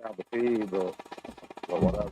Got the feed, but whatever.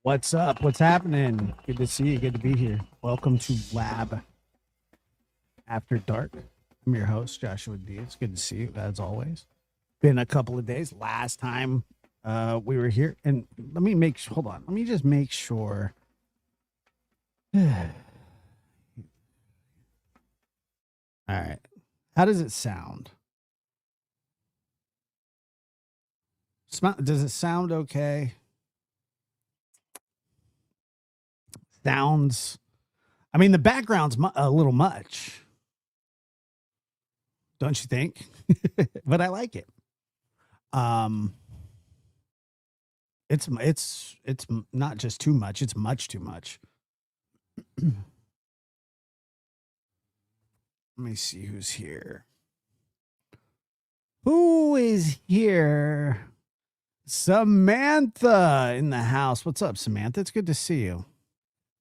What's up? What's happening? Good to see you. Good to be here. Welcome to Lab After Dark. I'm your host, Joshua D. It's good to see you, as always. Been a couple of days. Last time we were here, and let me make hold on. Let me just make sure. All right. How does it sound? Does it sound okay? Sounds. I mean, the background's a little much, don't you think? But I like it. Um, it's not just too much; it's much too much. Let me see who's here. Who is here? Samantha in the house. What's up, Samantha? It's good to see you.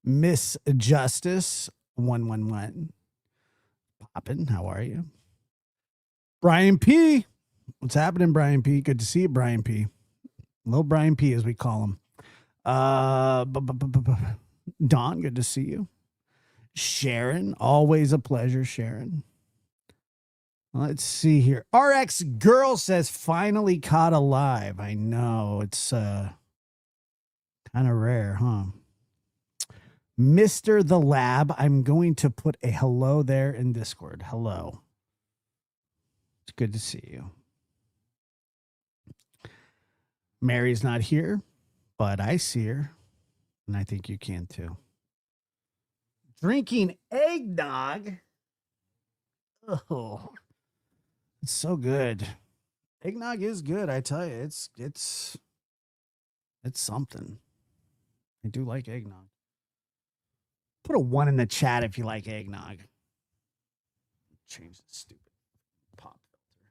Miss Justice 111. Poppin', how are you? Brian P. What's happening, Brian P? Good to see you, Brian P. Little Brian P, as we call him. Don, good to see you. Sharon, always a pleasure, Sharon. Let's see here. RX Girl says finally caught alive. I know it's kind of rare, huh? Mr. The Lab, I'm going to put a hello there in Discord. Hello. It's good to see you. Mary's not here, but I see her, and I think you can too. Drinking eggnog. Oh, it's so good. Eggnog is good, I tell you. It's something. I do like eggnog. Put a 1 in the chat if you like eggnog. Change the stupid pop filter.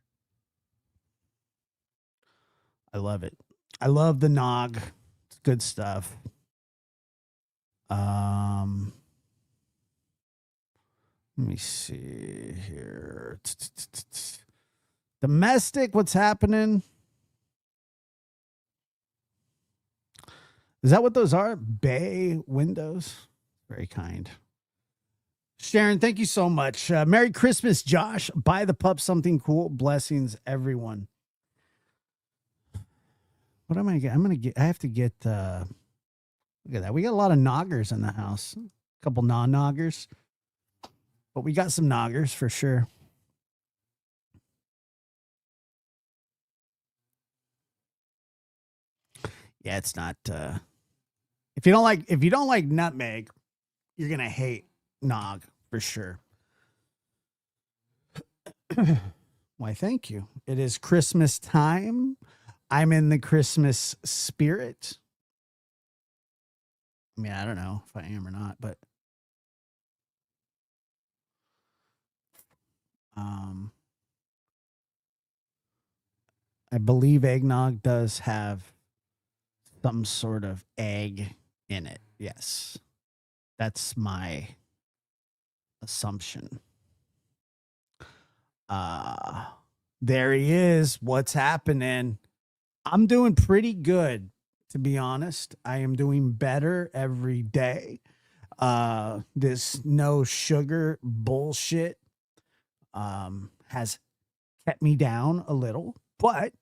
I love it. I love the nog. It's good stuff. Let me see here. Domestic, what's happening? Is that what those are? Bay windows? Very kind. Sharon, thank you so much. Merry Christmas, Josh. Buy the pup something cool. Blessings, everyone. What am I? I'm gonna get. I have to get. Look at that. We got a lot of noggers in the house. A couple non-noggers, but we got some noggers for sure. Yeah, it's not. If you don't like nutmeg, you're gonna hate nog for sure. Why, thank you. It is Christmas time. I'm in the Christmas spirit. I mean, I don't know if I am or not, but I believe eggnog does have some sort of egg in it. Yes. That's my assumption. There he is. What's happening? I'm doing pretty good, to be honest. I am doing better every day. This no sugar bullshit has kept me down a little, but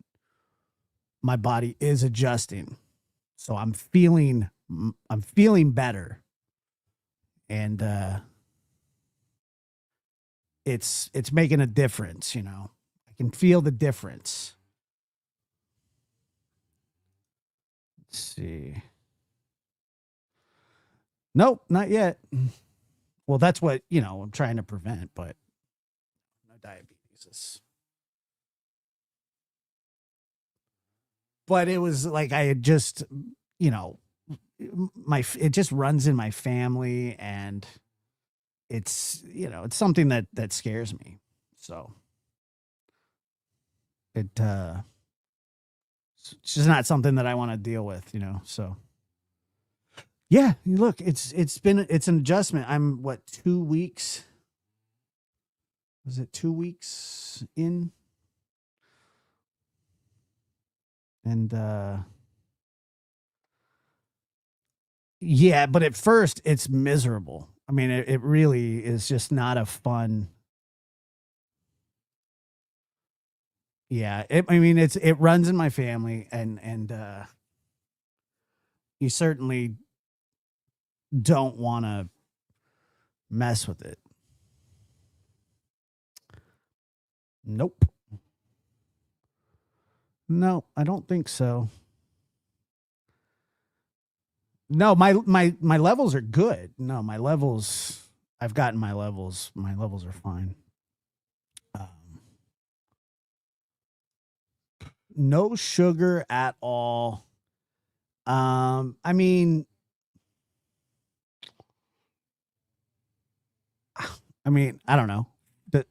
my body is adjusting. So I'm feeling better. And it's making a difference, you know. I can feel the difference. Let's see. Nope, not yet. Well, that's what, I'm trying to prevent, but no diabetes. But it was like I had just, you know, it just runs in my family, and it's something that scares me. So it's just not something that I want to deal with. So yeah, look, it's an adjustment. I'm what, 2 weeks? Was it 2 weeks in? And yeah, but at first it's miserable. I mean, it really is just not a fun. Yeah, I mean, it runs in my family, and you certainly don't want to mess with it. Nope. No, I don't think so. No, my levels are good. No, my levels, I've gotten my levels. My levels are fine. No sugar at all. I mean, I don't know. But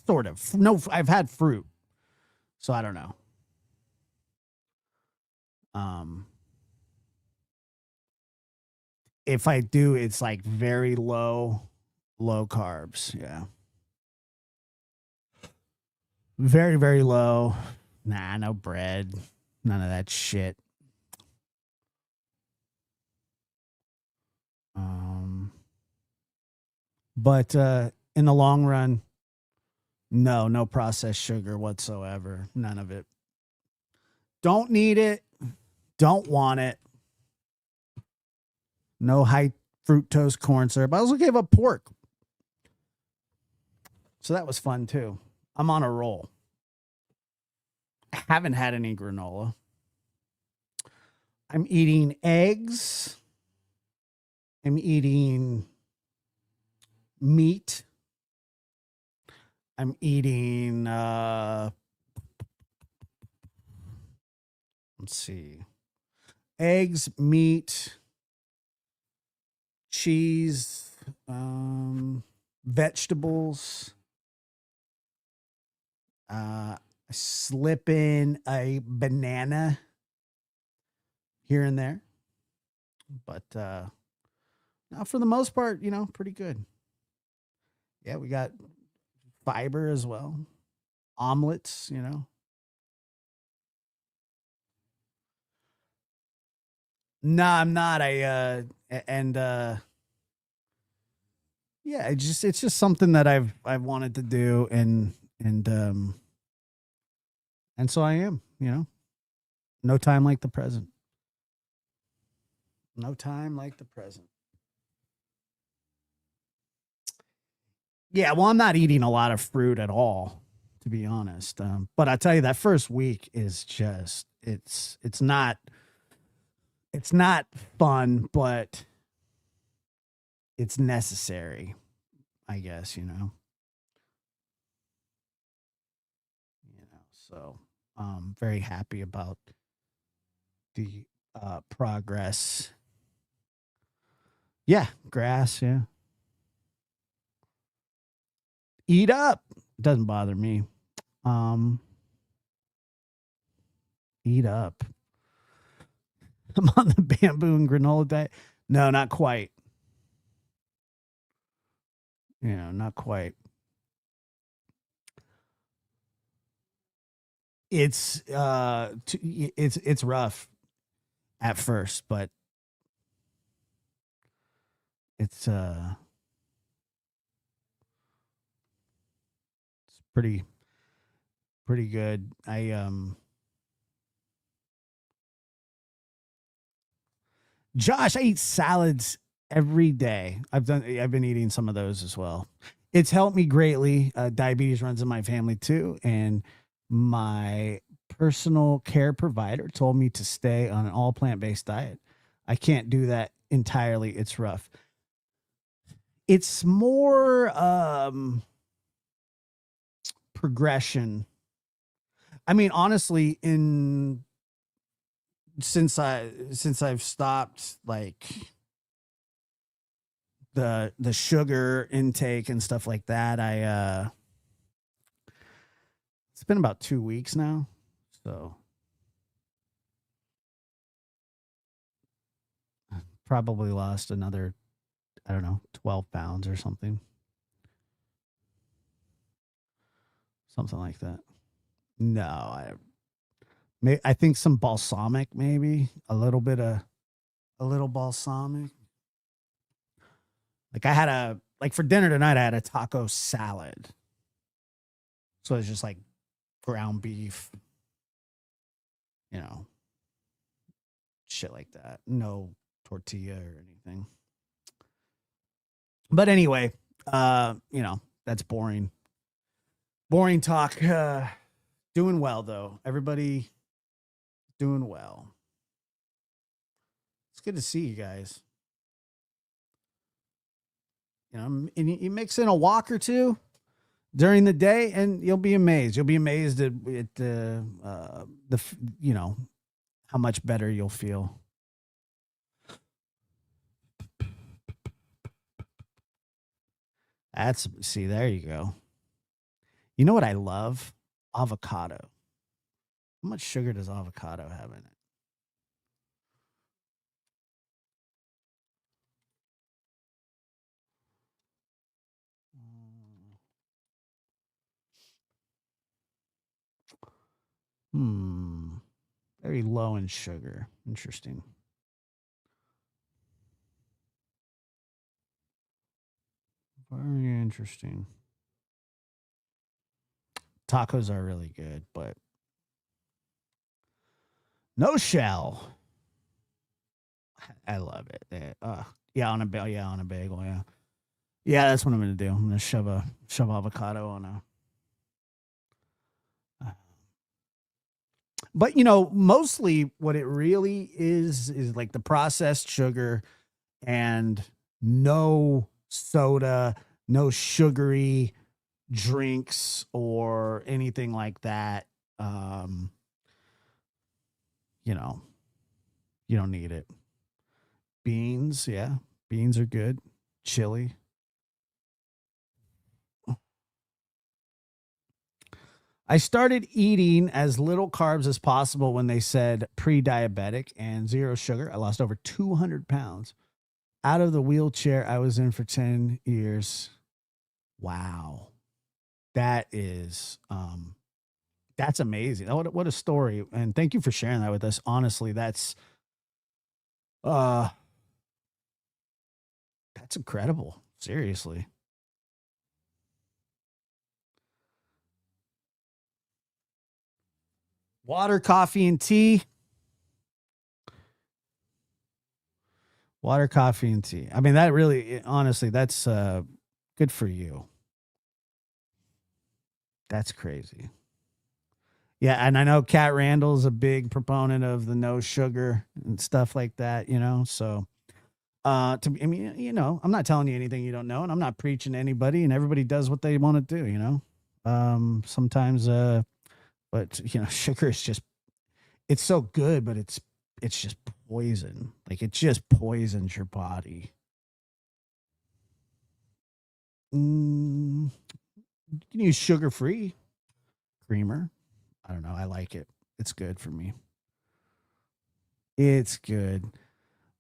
sort of. No, I've had fruit, so I don't know. Um, if I do, it's like very low carbs. Yeah, very very low. Nah, no bread, none of that shit. Um, but in the long run, no processed sugar whatsoever. None of it. Don't need it. Don't want it. No high fructose corn syrup. I also gave up pork. So that was fun too. I'm on a roll. I haven't had any granola. I'm eating eggs. I'm eating meat. I'm eating let's see. Eggs, meat, cheese, vegetables. Slip in a banana here and there. But now for the most part, pretty good. Yeah, we got fiber as well. Omelets. No, I'm not. And yeah, it's just something that I've wanted to do, and so I am. No time like the present. No time like the present. Yeah, well, I'm not eating a lot of fruit at all, to be honest. But I tell you, that first week is just it's not fun, but it's necessary, I guess. So very happy about the progress. Yeah, grass, yeah. Eat up. Doesn't bother me. Um Eat up. I'm on the bamboo and granola diet. No, not quite. Not quite. It's rough at first, but it's it's pretty good. Josh, I eat salads every day. I've been eating some of those as well. It's helped me greatly. Diabetes runs in my family too, and my personal care provider told me to stay on an all plant-based diet. I can't do that entirely it's rough. It's more progression. I mean, honestly, since I've stopped like the sugar intake and stuff like that, it's been about 2 weeks now. So probably lost another, I don't know, 12 pounds or something. Something like that. No, I think some balsamic, maybe a little balsamic. Like I had for dinner tonight, I had a taco salad. So it's just like ground beef, shit like that. No tortilla or anything. But anyway, that's boring. Boring talk. Doing well though. Everybody doing well. It's good to see you guys. And you mix in a walk or two during the day, and you'll be amazed. You'll be amazed at how much better you'll feel. There you go. You know what I love? Avocado. How much sugar does avocado have in it? Very low in sugar. Interesting. Very interesting. Tacos are really good, but no shell. I love it. On a bagel. Yeah, that's what I'm gonna do. I'm gonna shove avocado on a. But mostly what it really is like the processed sugar and no soda, no sugary drinks or anything like that. You don't need it. Beans, yeah. Beans are good. Chili. I started eating as little carbs as possible when they said pre-diabetic and zero sugar. I lost over 200 pounds out of the wheelchair I was in for 10 years. Wow. That is, that's amazing. What a story. And thank you for sharing that with us. Honestly, that's incredible. Seriously. Water, coffee, and tea. Water, coffee, and tea. I mean, that really, honestly, that's good for you. That's crazy. Yeah, and I know Kat Randall's a big proponent of the no sugar and stuff like that, So I'm not telling you anything you don't know, and I'm not preaching to anybody, and everybody does what they want to do, Sometimes but sugar is just, it's so good, but it's just poison. Like it just poisons your body. You can use sugar-free creamer. I don't know. I like it. It's good for me. It's good.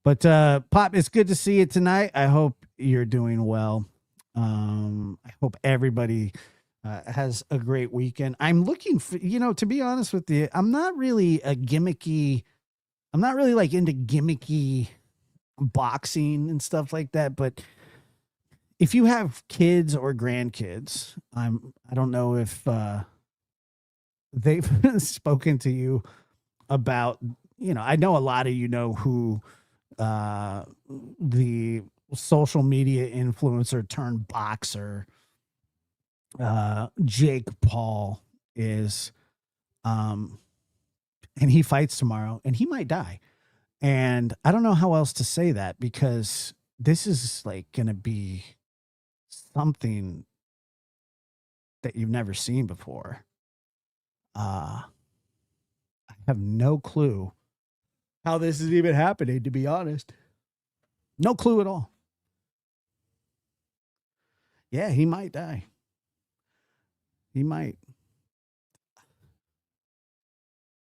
But Pop, it's good to see you tonight. I hope you're doing well. I hope everybody has a great weekend. I'm looking for, to be honest with you, I'm not really like into gimmicky boxing and stuff like that. But if you have kids or grandkids, I don't know if they've spoken to you about, I know a lot of who the social media influencer turned boxer Jake Paul is, and he fights tomorrow and he might die. And I don't know how else to say that because this is like going to be something that you've never seen before. I have no clue how this is even happening, to be honest. No clue at all. Yeah, he might die. He might.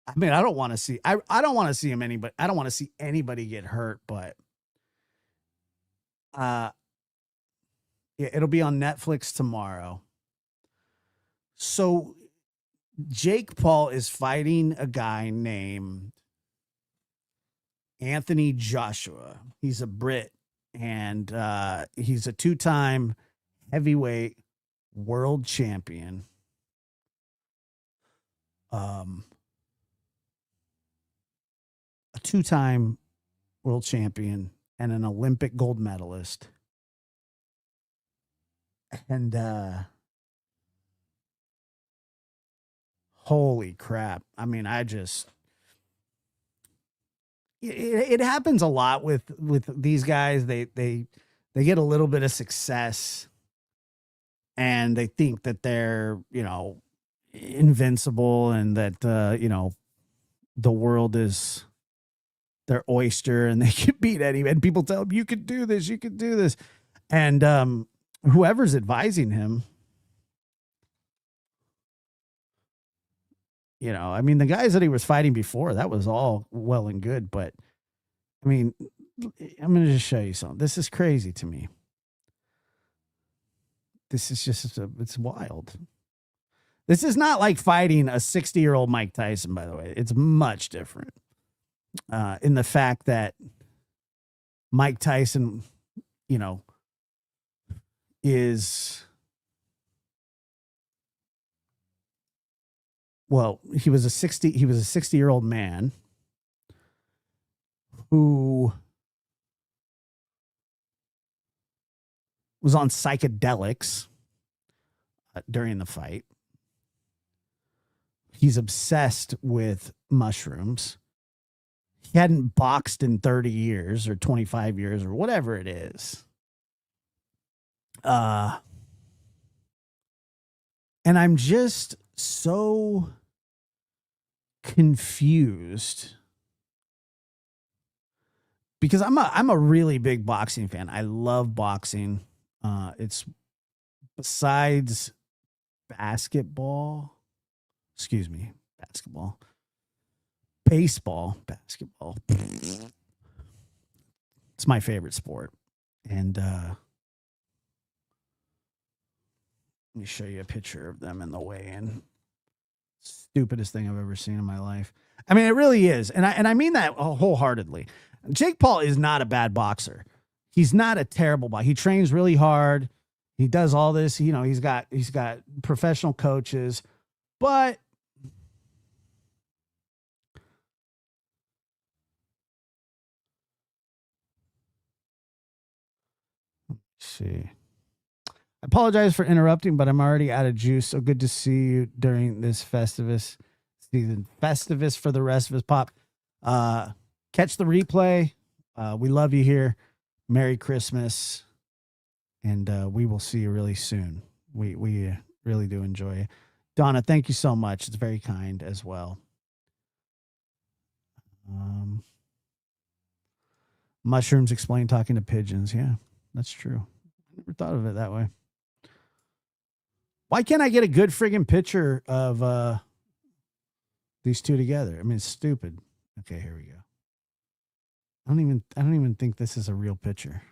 I mean, I don't want to see I don't want to see him anybody. I don't want to see anybody get hurt, but uh yeah, it'll be on Netflix tomorrow. So Jake Paul is fighting a guy named Anthony Joshua. He's a Brit and he's a two-time heavyweight world champion. A two-time world champion and an Olympic gold medalist. And holy crap. I mean, it happens a lot with these guys. They get a little bit of success and they think that they're, invincible and that the world is their oyster and they can beat any, and people tell them you can do this, you can do this. And whoever's advising him, I mean, the guys that he was fighting before, that was all well and good, but I mean, I'm going to just show you something. This is crazy to me. This is just, it's wild. This is not like fighting a 60-year-old Mike Tyson, by the way. It's much different in the fact that Mike Tyson, is, well, he was a 60-year-old man who was on psychedelics during the fight. He's obsessed with mushrooms. He hadn't boxed in 30 years or 25 years or whatever it is. And I'm just so confused because I'm a really big boxing fan. I love boxing. It's besides basketball. Excuse me, basketball. Baseball, basketball. It's my favorite sport. And let me show you a picture of them in the weigh-in. Stupidest thing I've ever seen in my life. I mean, it really is. And I mean that wholeheartedly. Jake Paul is not a bad boxer. He's not a terrible boxer. He trains really hard. He does all this. He's got professional coaches, but let's see. I apologize for interrupting, but I'm already out of juice. So good to see you during this Festivus season. Festivus for the rest of us. Pop. Catch the replay. We love you here. Merry Christmas. And we will see you really soon. We really do enjoy you. Donna, thank you so much. It's very kind as well. Mushrooms explain talking to pigeons. Yeah, that's true. I never thought of it that way. Why can't I get a good friggin' picture of these two together? I mean, it's stupid. Okay, here we go. I don't even think this is a real picture.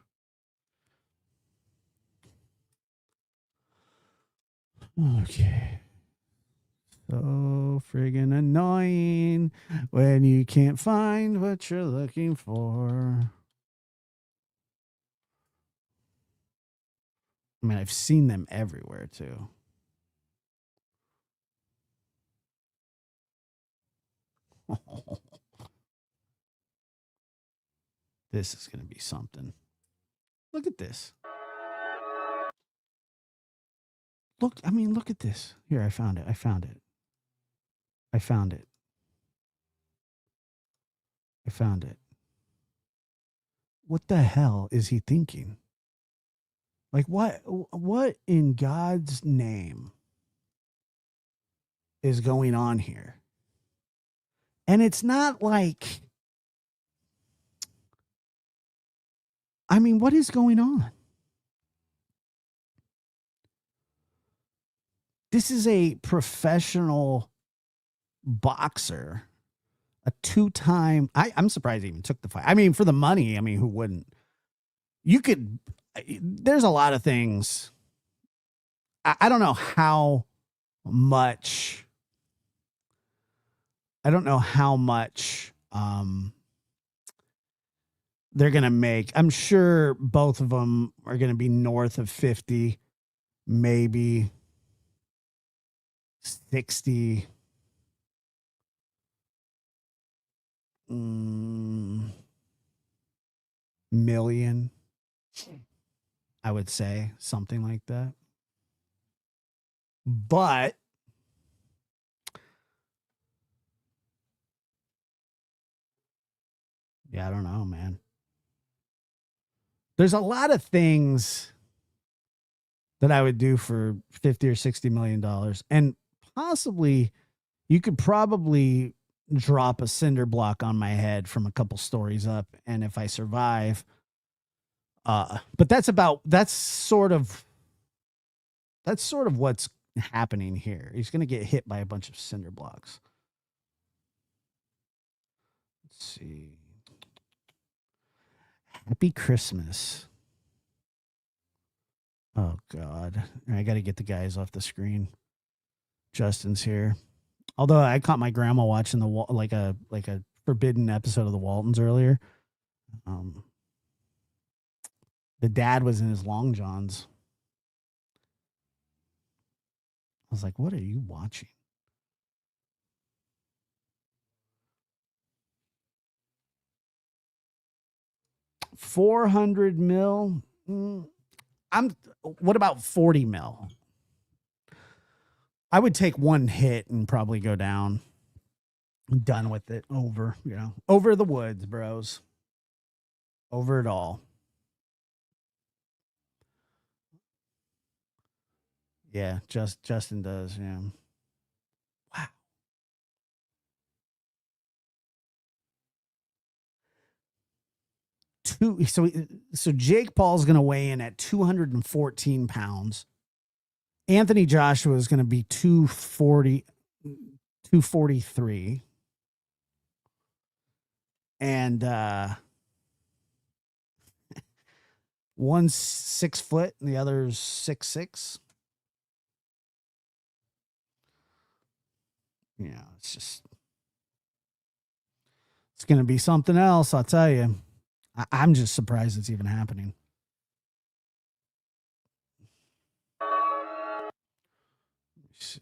Okay. So friggin' annoying when you can't find what you're looking for. I mean, I've seen them everywhere too. This is going to be something. Look at this. Look at this. Here, I found it. I found it. what the hell is he thinking? Like what in God's name is going on here? And it's not like, I mean, what is going on? This is a professional boxer, a two-time. I'm surprised he even took the fight. I mean, for the money, I mean, who wouldn't? You could, there's a lot of things. I don't know how much, I don't know how much they're going to make. I'm sure both of them are going to be north of 50, maybe 60 million, I would say, something like that. But yeah, I don't know, man. There's a lot of things that I would do for 50 or 60 million dollars, and possibly you could probably drop a cinder block on my head from a couple stories up, and if I survive, but that's sort of what's happening here. He's going to get hit by a bunch of cinder blocks. Let's see. Happy Christmas. Oh God, I got to get the guys off the screen. Justin's here. Although I caught my grandma watching like a forbidden episode of the Waltons earlier. The dad was in his long johns. I was like, "What are you watching?" $400 million. What about 40 mil? I would take one hit and probably go down. I'm done with it. Over the woods, bros. Over it all. Yeah, Justin does. Yeah. Wow. So Jake Paul's going to weigh in at 214 pounds. Anthony Joshua is going to be 243. And one's 6 foot and the other's 6'6". Yeah, it's going to be something else, I'll tell you. I'm just surprised it's even happening. Let me see.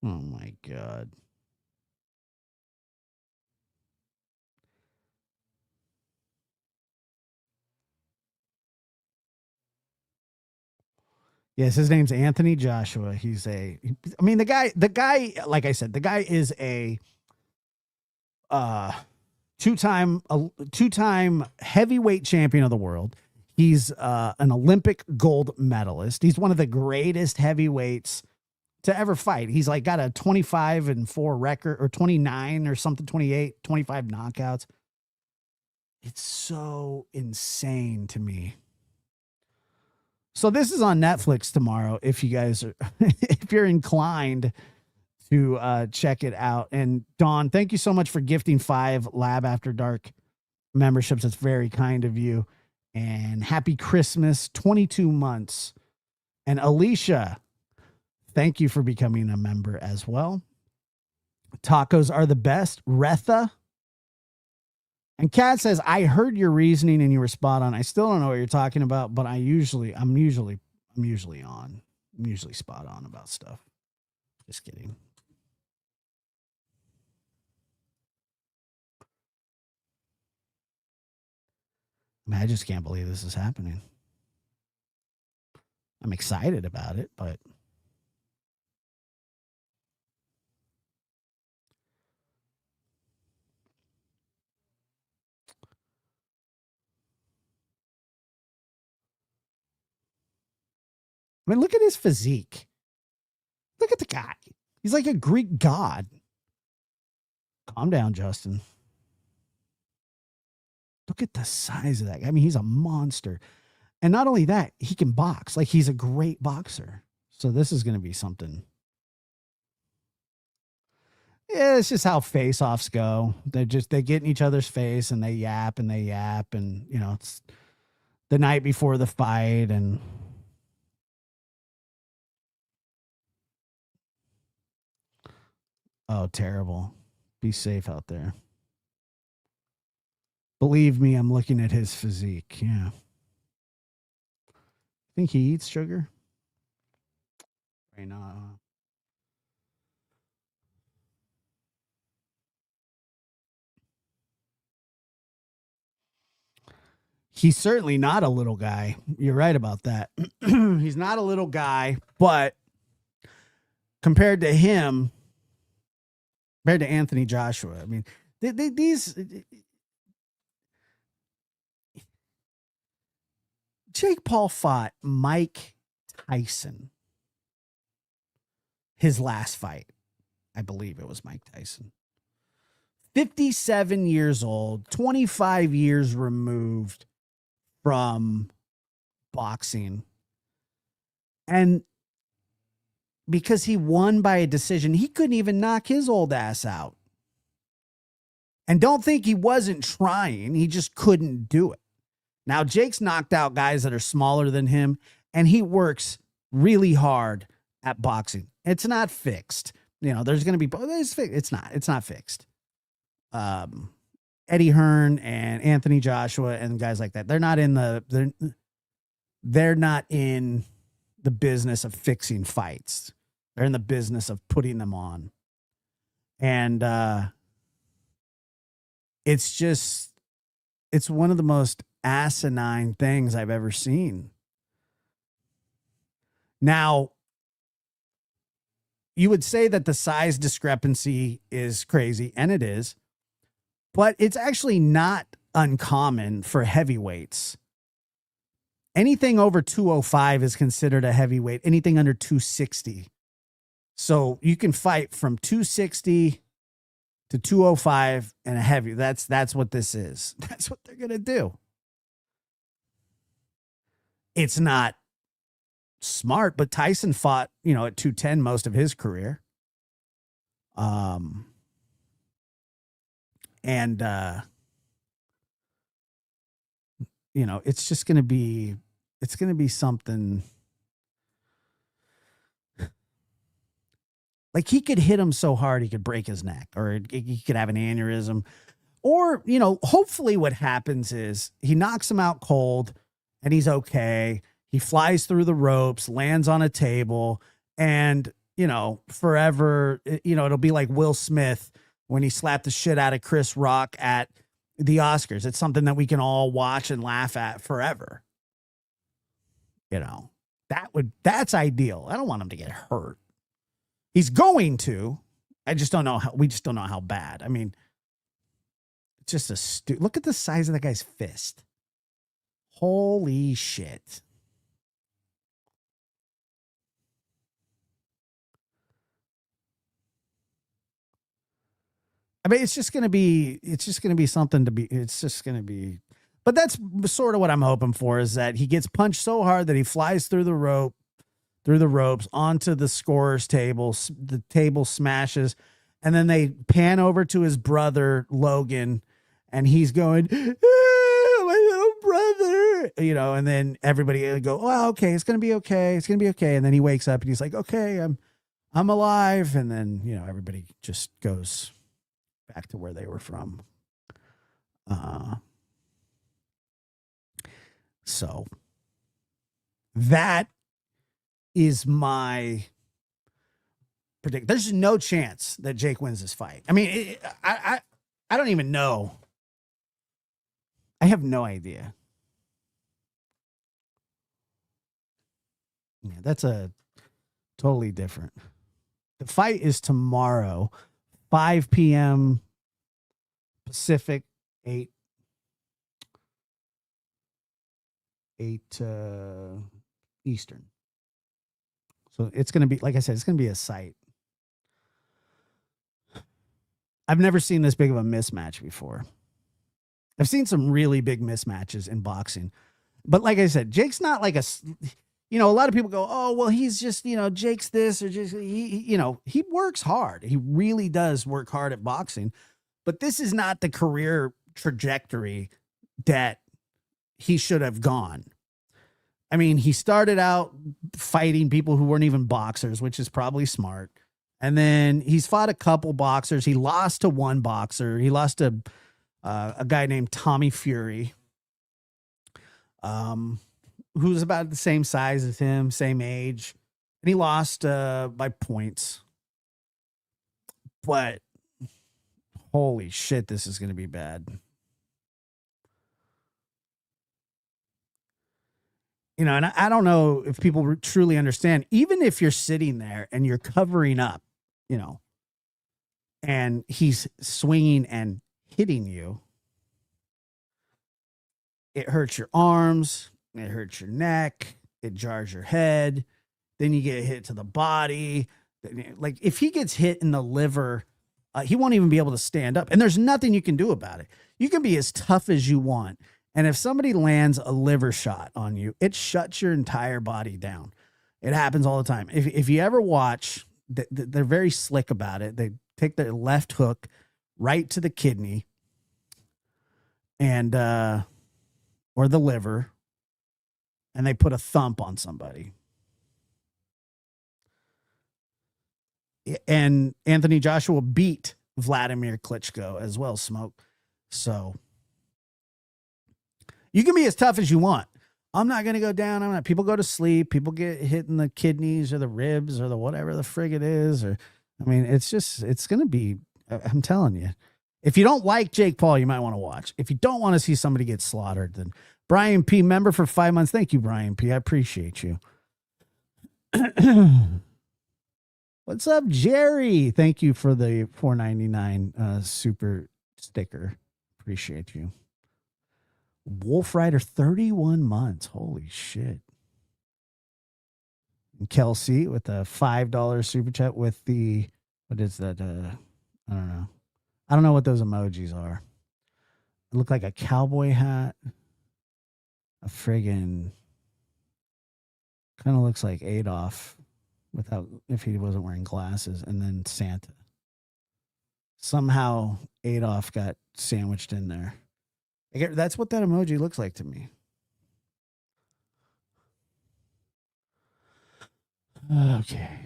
Oh my God. Yes, his name's Anthony Joshua. The guy, like I said, the guy is a two-time heavyweight champion of the world. He's an Olympic gold medalist. He's one of the greatest heavyweights to ever fight. He's like got a 25-4 record, or 29 or something, 28, 25 knockouts. It's so insane to me. So this is on Netflix tomorrow. If you guys are, if you're inclined to check it out. And Dawn, thank you so much for gifting 5 Lab After Dark memberships. That's very kind of you. And happy Christmas, 22 months. And Alicia, thank you for becoming a member as well. Tacos are the best. Retha. And Kat says, I heard your reasoning and you were spot on. I still don't know what you're talking about, but I'm usually on. I'm usually spot on about stuff. Just kidding. I mean, I just can't believe this is happening. I'm excited about it, but I mean, look at his physique. Look at the guy. He's like a Greek god. Calm down, Justin. Look at the size of that guy. I mean, he's a monster. And not only that, he can box. Like, he's a great boxer. So this is going to be something. Yeah, it's just how face-offs go. They get in each other's face and they yap and you know, it's the night before the fight and oh, terrible. Be safe out there. Believe me, I'm looking at his physique. Yeah. Think he eats sugar? Right now. He's certainly not a little guy. You're right about that. He's not a little guy, but compared to him, compared to Anthony Joshua, I mean, these Jake Paul fought Mike Tyson. His last fight, I believe it was Mike Tyson. 57 years old, 25 years removed from boxing. And because he won by a decision, he couldn't even knock his old ass out. And don't think he wasn't trying, he just couldn't do it. Now, Jake's knocked out guys that are smaller than him, and he works really hard at boxing. It's not fixed. You know, there's going to be, it's not fixed. Eddie Hearn and Anthony Joshua and guys like that, they're not in the business of fixing fights. They're in the business of putting them on. And it's one of the most asinine things I've ever seen. Now, you would say that the size discrepancy is crazy, and it is, but it's actually not uncommon for heavyweights. Anything over 205 is considered a heavyweight, anything under 260. So you can fight from 260 to 205 and a heavy. That's what this is. That's what they're going to do. It's not smart, but Tyson fought, you know, at 210 most of his career. You know, it's going to be something. Like, he could hit him so hard he could break his neck, or he could have an aneurysm. Or, you know, hopefully what happens is he knocks him out cold and he's okay. He flies through the ropes, lands on a table, and, you know, forever, you know, it'll be like Will Smith when he slapped the shit out of Chris Rock at the Oscars. It's something that we can all watch and laugh at forever. You know, that's ideal. I don't want him to get hurt. He's going to. We just don't know how bad. I mean, it's just look at the size of that guy's fist. Holy shit. I mean, it's just going to be something to be, but that's sort of what I'm hoping for, is that he gets punched so hard that he flies through the ropes onto the scorer's table. The table smashes, and then they pan over to his brother, Logan, and he's going, "Ah, my little brother," you know, and then everybody go, "Oh, okay, it's going to be okay. It's going to be okay." And then he wakes up and he's like, "Okay, I'm alive." And then, you know, everybody just goes back to where they were from. So that is my predict. There's no chance that Jake wins this fight. I mean, I don't even know. I have no idea. Yeah, that's a totally different. The fight is tomorrow, 5 p.m. Pacific, 8 Eastern. So it's going to be, like I said, it's going to be a sight. I've never seen this big of a mismatch before. I've seen some really big mismatches in boxing. But like I said, Jake's not like a, a lot of people go, oh, well, he's just, Jake's this or just, he works hard. He really does work hard at boxing. But this is not the career trajectory that he should have gone. I mean, he started out fighting people who weren't even boxers, which is probably smart. And then he's fought a couple boxers. He lost to one boxer. He lost to a guy named Tommy Fury, who's about the same size as him, same age. And he lost by points. But holy shit, this is going to be bad. And I don't know if people truly understand, even if you're sitting there and you're covering up, and he's swinging and hitting you, it hurts your arms, it hurts your neck, it jars your head, then you get hit to the body. Like if he gets hit in the liver, he won't even be able to stand up, and there's nothing you can do about it. You can be as tough as you want. And if somebody lands a liver shot on you, it shuts your entire body down. It happens all the time. If you ever watch, they're very slick about it. They take their left hook right to the kidney and or the liver, and they put a thump on somebody. And Anthony Joshua beat Vladimir Klitschko as well, Smoke. So you can be as tough as you want. I'm not going to go down. People go to sleep. People get hit in the kidneys or the ribs or the whatever the frig it is. It's going to be, I'm telling you, if you don't like Jake Paul, you might want to watch. If you don't want to see somebody get slaughtered, then Brian P, member for 5 months. Thank you, Brian P. I appreciate you. What's up, Jerry? Thank you for the $4.99 super sticker. Appreciate you. Wolf Rider, 31 months. Holy shit. And Kelsey with a $5 super chat with the, what is that? I don't know. I don't know what those emojis are. It looked like a cowboy hat. A friggin' kind of looks like Adolf if he wasn't wearing glasses, and then Santa. Somehow Adolf got sandwiched in there. That's what that emoji looks like to me. Okay.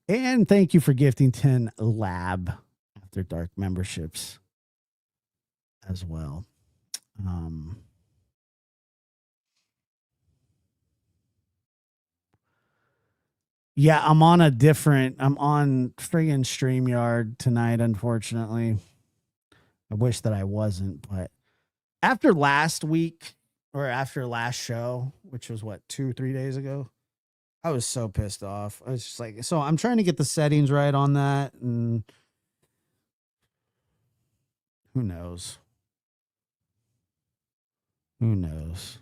And thank you for gifting 10 Lab After Dark memberships as well. Yeah, I'm on friggin' StreamYard tonight, unfortunately. I wish that I wasn't, but after last week or after last show, which was 2-3 days ago, I was so pissed off. I was just like, so I'm trying to get the settings right on that, and who knows? Who knows?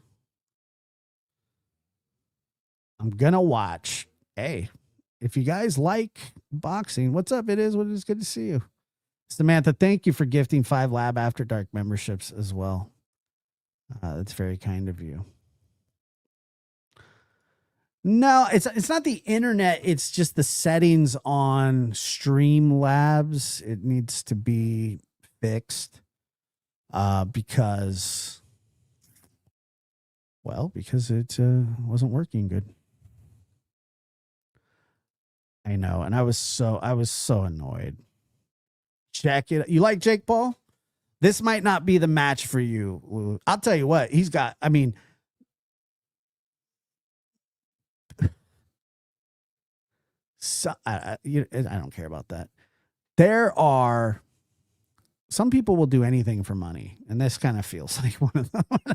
I'm gonna watch. Hey, if you guys like boxing, what's up? It is what it is. Good to see you. Samantha, thank you for gifting 5 Lab After Dark memberships as well. That's very kind of you. No, it's not the internet. It's just the settings on Streamlabs. It needs to be fixed because it wasn't working good. I know, and I was so annoyed. Check it. You like Jake Paul? This might not be the match for you. I'll tell you what, he's got, I don't care about that. There are some people will do anything for money, and this kind of feels like one of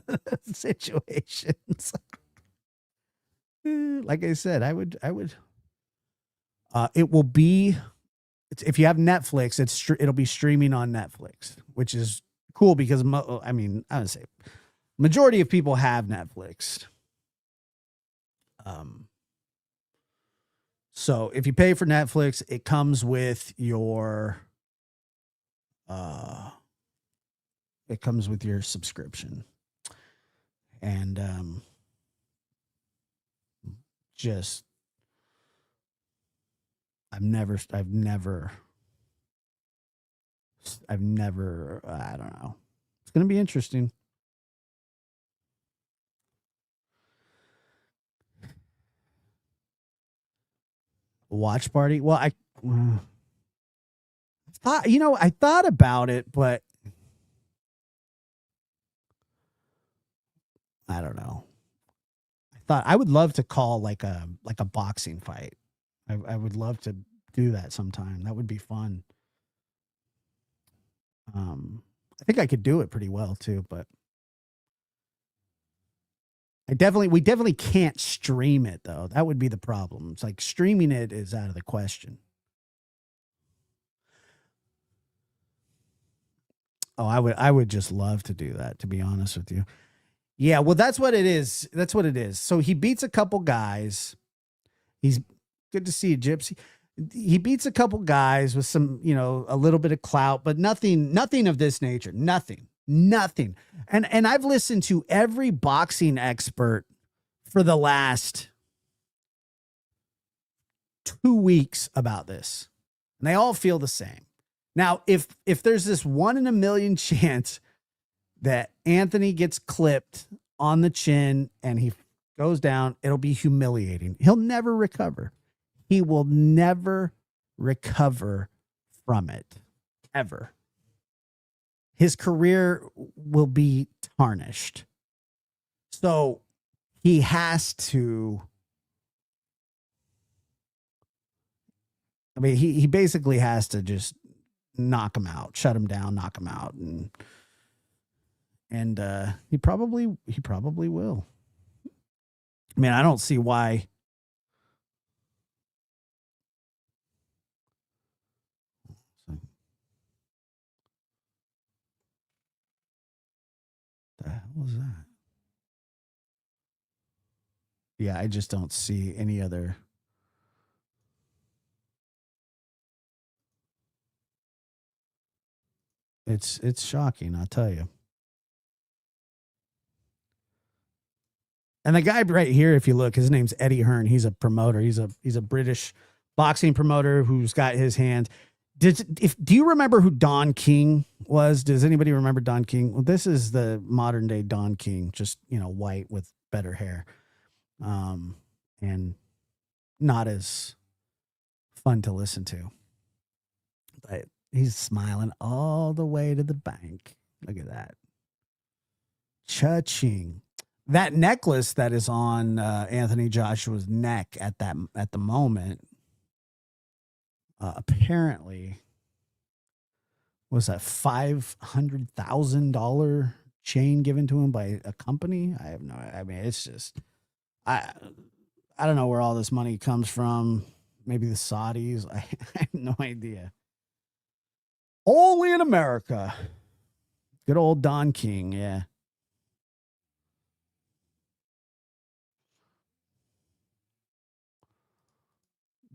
those situations. Like I said, I would. It will be, if you have Netflix, it'll be streaming on Netflix, which is cool because I would say majority of people have Netflix. So if you pay for Netflix, it comes with your subscription. And just I've never I don't know. It's going to be interesting. Watch party. Well, I thought, I thought about it, but I don't know. I thought I would love to call like a boxing fight. I would love to do that sometime. That would be fun. I think I could do it pretty well too, but we definitely can't stream it though. That would be the problem. It's like streaming it is out of the question. Oh, I would just love to do that, to be honest with you. Yeah, well, that's what it is. That's what it is. So he beats a couple guys. He's good to see you, Gypsy. He beats a couple guys with some, a little bit of clout, but nothing of this nature. Nothing. And I've listened to every boxing expert for the last 2 weeks about this. And they all feel the same. Now, if there's this 1 in a million chance that Anthony gets clipped on the chin and he goes down, it'll be humiliating. He'll never recover. He will never recover from it, ever. His career will be tarnished. So he has to. I mean, he basically has to just knock him out, shut him down, knock him out, and he probably will. I mean, I don't see why. The hell was that? Yeah, I just don't see any other. It's shocking, I'll tell you. And the guy right here, if you look, his name's Eddie Hearn. He's a promoter. He's a British boxing promoter who's got his hand. Do you remember who Don King was? Does anybody remember Don King? Well, this is the modern day Don King, just white with better hair, and not as fun to listen to. But he's smiling all the way to the bank. Look at that. Cha-ching. That necklace that is on Anthony Joshua's neck at the moment, apparently, was that $500,000 chain given to him by a company? I have no. I mean, it's just I don't know where all this money comes from. Maybe the Saudis. I have no idea. Only in America. Good old Don King, yeah.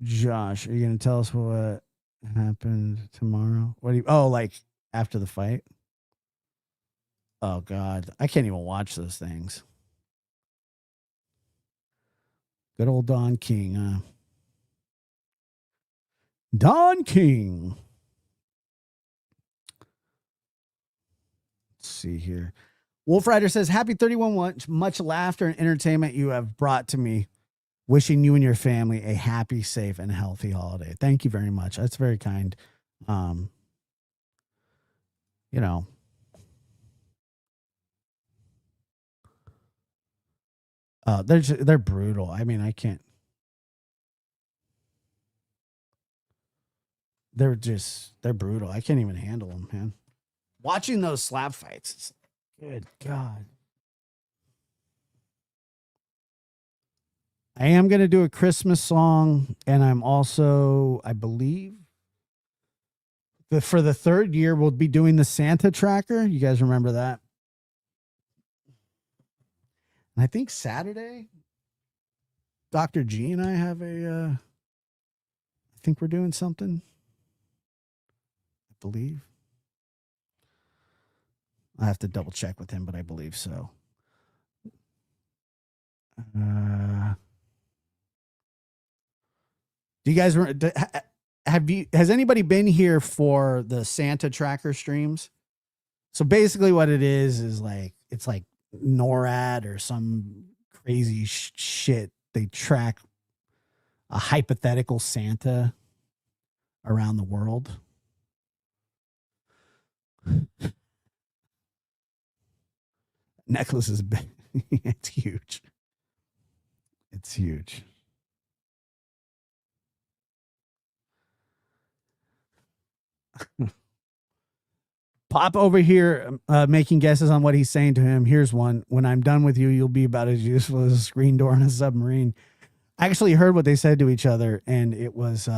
Josh, are you going to tell us what happened tomorrow? What do you, like after the fight? Oh, God. I can't even watch those things. Good old Don King, huh? Don King. Let's see here. Wolf Rider says, happy 31. Much laughter and entertainment you have brought to me. Wishing you and your family a happy, safe, and healthy holiday. Thank you very much. That's very kind. They're brutal. I mean, I can't. They're brutal. I can't even handle them, man. Watching those slap fights, good God. I am going to do a Christmas song, and I'm also, I believe, for the third year, we'll be doing the Santa tracker. You guys remember that? And I think Saturday, Dr. G and I have a think we're doing something. I believe. I have to double check with him, but I believe so. Do you guys has anybody been here for the Santa tracker streams? So basically what it is like, it's like NORAD or some crazy shit. They track a hypothetical Santa around the world. Necklace is big. It's huge. It's huge. Pop over here making guesses on what he's saying to him. Here's one. When I'm done with you, you'll be about as useful as a screen door on a submarine. I actually heard what they said to each other, and it was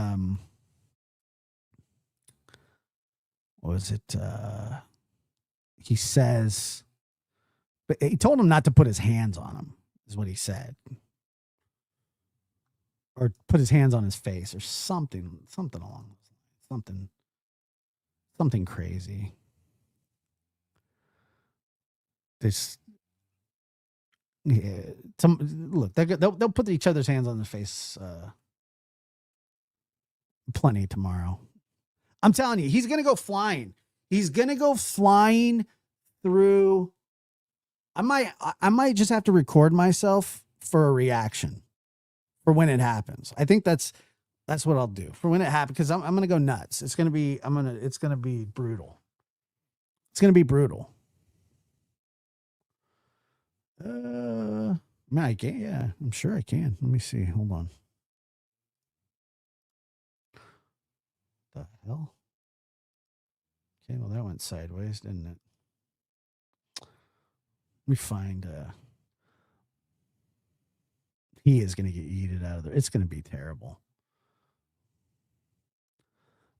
what was it? He says, but he told him not to put his hands on him, is what he said. Or put his hands on his face or something along something crazy. This, yeah. Look, they'll put each other's hands on their face plenty tomorrow. I'm telling you, he's gonna go flying. He's gonna go flying through. I might just have to record myself for a reaction for when it happens. I think that's what I'll do for when it happens, because I'm gonna go nuts. It's gonna be brutal. It's gonna be brutal. I can. Yeah, I'm sure I can. Let me see. Hold on. The hell? Okay, well that went sideways, didn't it? Let me find. He is going to get yeeted out of there. It's going to be terrible.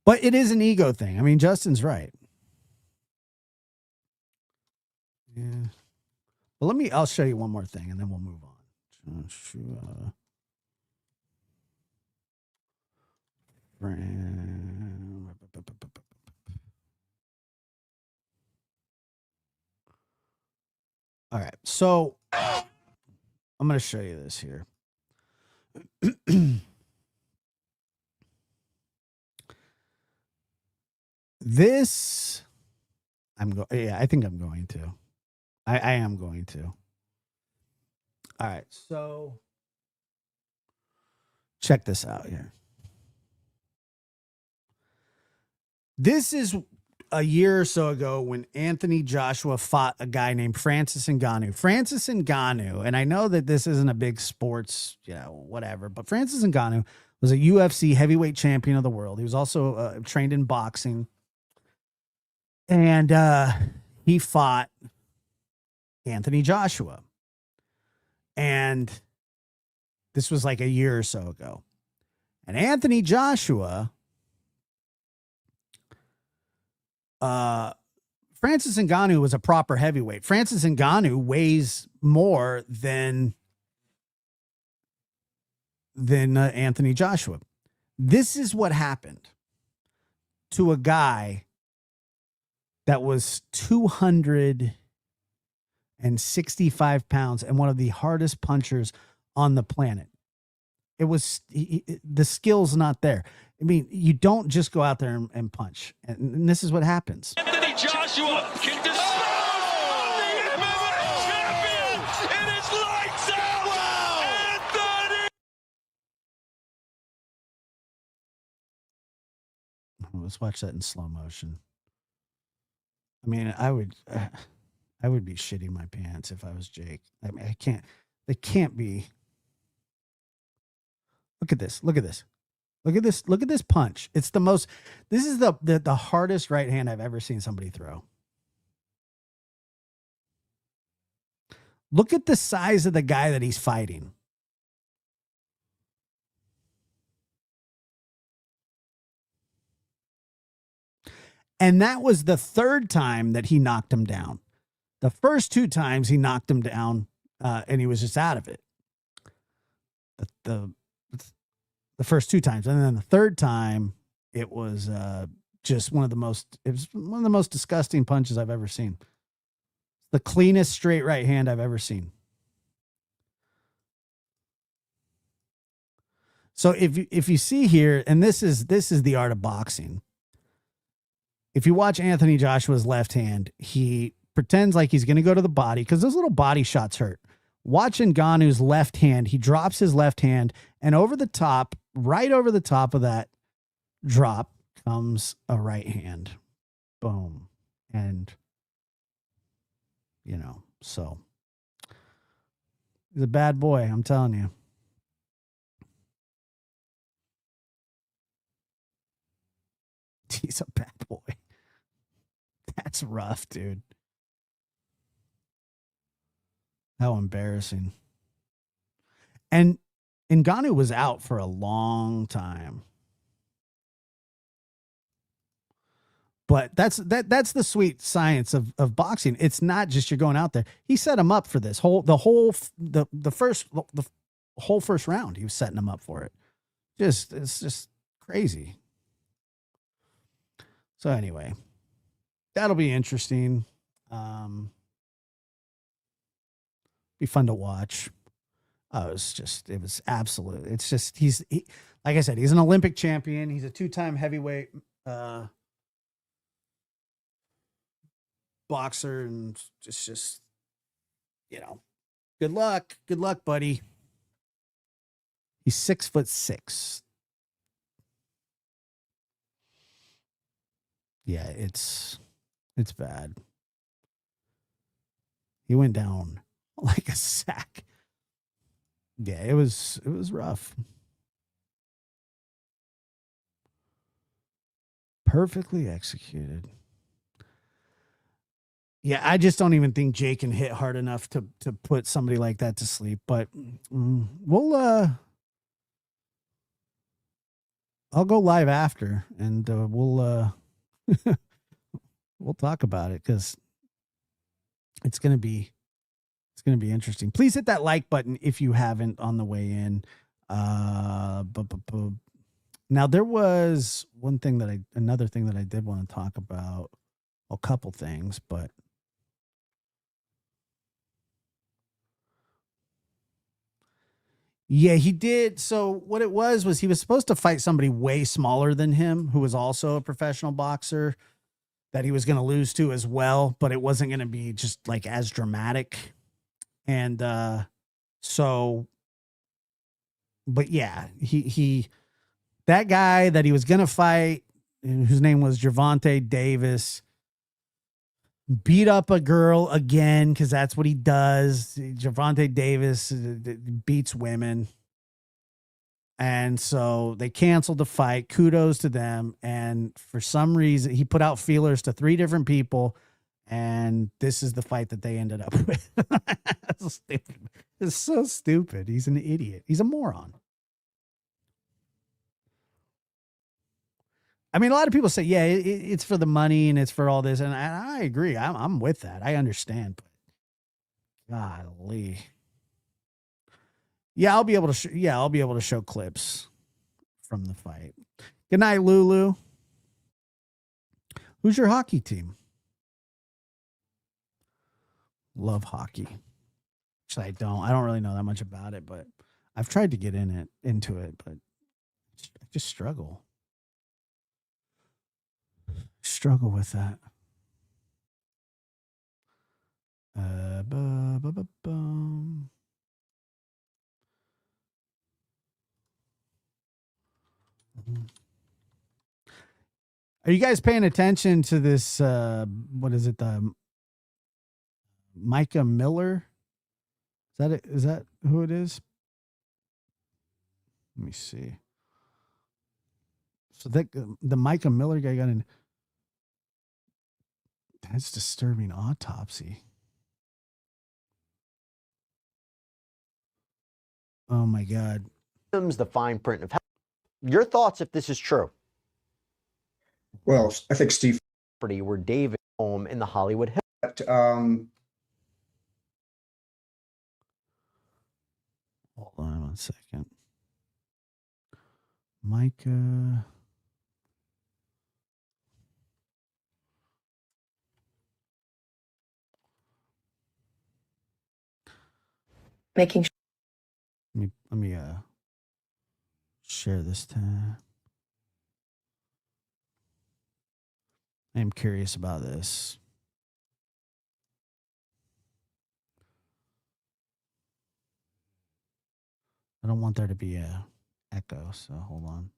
But it is an ego thing. I mean, Justin's right. Yeah. Well, I'll show you one more thing and then we'll move on. Joshua. All right. So I'm going to show you this here. This, I think I'm going to. I am going to. All right, so check this out here. This is a year or so ago when Anthony Joshua fought a guy named Francis Ngannou. Francis Ngannou, and I know that this isn't a big sports, whatever, but Francis Ngannou was a UFC heavyweight champion of the world. He was also trained in boxing. And he fought Anthony Joshua. And this was like a year or so ago. And Anthony Joshua, Francis Ngannou was a proper heavyweight. Francis Ngannou weighs more than Anthony Joshua. This is what happened to a guy that was 265 pounds and one of the hardest punchers on the planet. It was the skill's not there. I mean, you don't just go out there and punch. And this is what happens. Anthony Joshua can dispose the MMA champion. It is lights out. Wow. Anthony. Let's watch that in slow motion. I mean, I would be shitting my pants if I was Jake. I mean, I can't. They can't be. Look at this. Look at this. Look at this. Look at this punch. It's the most. This is the hardest right hand I've ever seen somebody throw. Look at the size of the guy that he's fighting. And that was the third time that he knocked him down. The first two times he knocked him down and he was just out of it. The the first 2 times, and then the third time it was just one of the most disgusting punches I've ever seen. The cleanest straight right hand I've ever seen. So if you see here, and this is the art of boxing. If you watch Anthony Joshua's left hand, he pretends like he's going to go to the body because those little body shots hurt. Watch Ngannou's left hand. He drops his left hand, and over the top, right over the top of that drop, comes a right hand. Boom. And, so he's a bad boy, I'm telling you. He's a bad boy. That's rough, dude. How embarrassing. And Ngannou was out for a long time. But that's the sweet science of boxing. It's not just you're going out there. He set him up for this the whole first round. He was setting him up for it. It's just crazy. So anyway, that'll be interesting. Be fun to watch. It was absolute. It's just like I said, he's an Olympic champion. He's a 2-time heavyweight boxer, and just good luck, buddy. He's 6'6". Yeah, it's bad. He went down like a sack. Yeah, it was rough. Perfectly executed. Yeah, I just don't even think Jake can hit hard enough to put somebody like that to sleep. But I'll go live after, and we'll talk about it because it's gonna be interesting. Please hit that like button if you haven't on the way in. Now there was another thing that I did want to talk about. A couple things, but yeah, he did. So what it was he was supposed to fight somebody way smaller than him who was also a professional boxer that he was going to lose to as well, but it wasn't going to be just like as dramatic. And but yeah, he that guy that he was going to fight, whose name was Gervonta Davis, beat up a girl again because that's what he does. Gervonta Davis beats women. And so they canceled the fight. Kudos to them. And for some reason, he put out feelers to 3 different people. And this is the fight that they ended up with. That's stupid. It's so stupid. He's an idiot. He's a moron. I mean, a lot of people say, yeah, it's for the money and it's for all this. And I agree. I'm with that. I understand. But golly. Yeah, I'll be able to show clips from the fight. Good night, Lulu. Who's your hockey team? Love hockey. Actually, I don't really know that much about it, but I've tried to get into it, but I just struggle. Struggle with that. Are you guys paying attention to this? What is it? The Micah Miller? Is that it? Is that who it is? Let me see. So the Micah Miller guy got in. That's disturbing autopsy. Oh my God. The fine print of health. Your thoughts if this is true? Well, I think Steve where David home in the Hollywood Hills. Hold on 1 second. Micah. Making Let me share this tab. I am curious about this. I don't want there to be a echo, so hold on.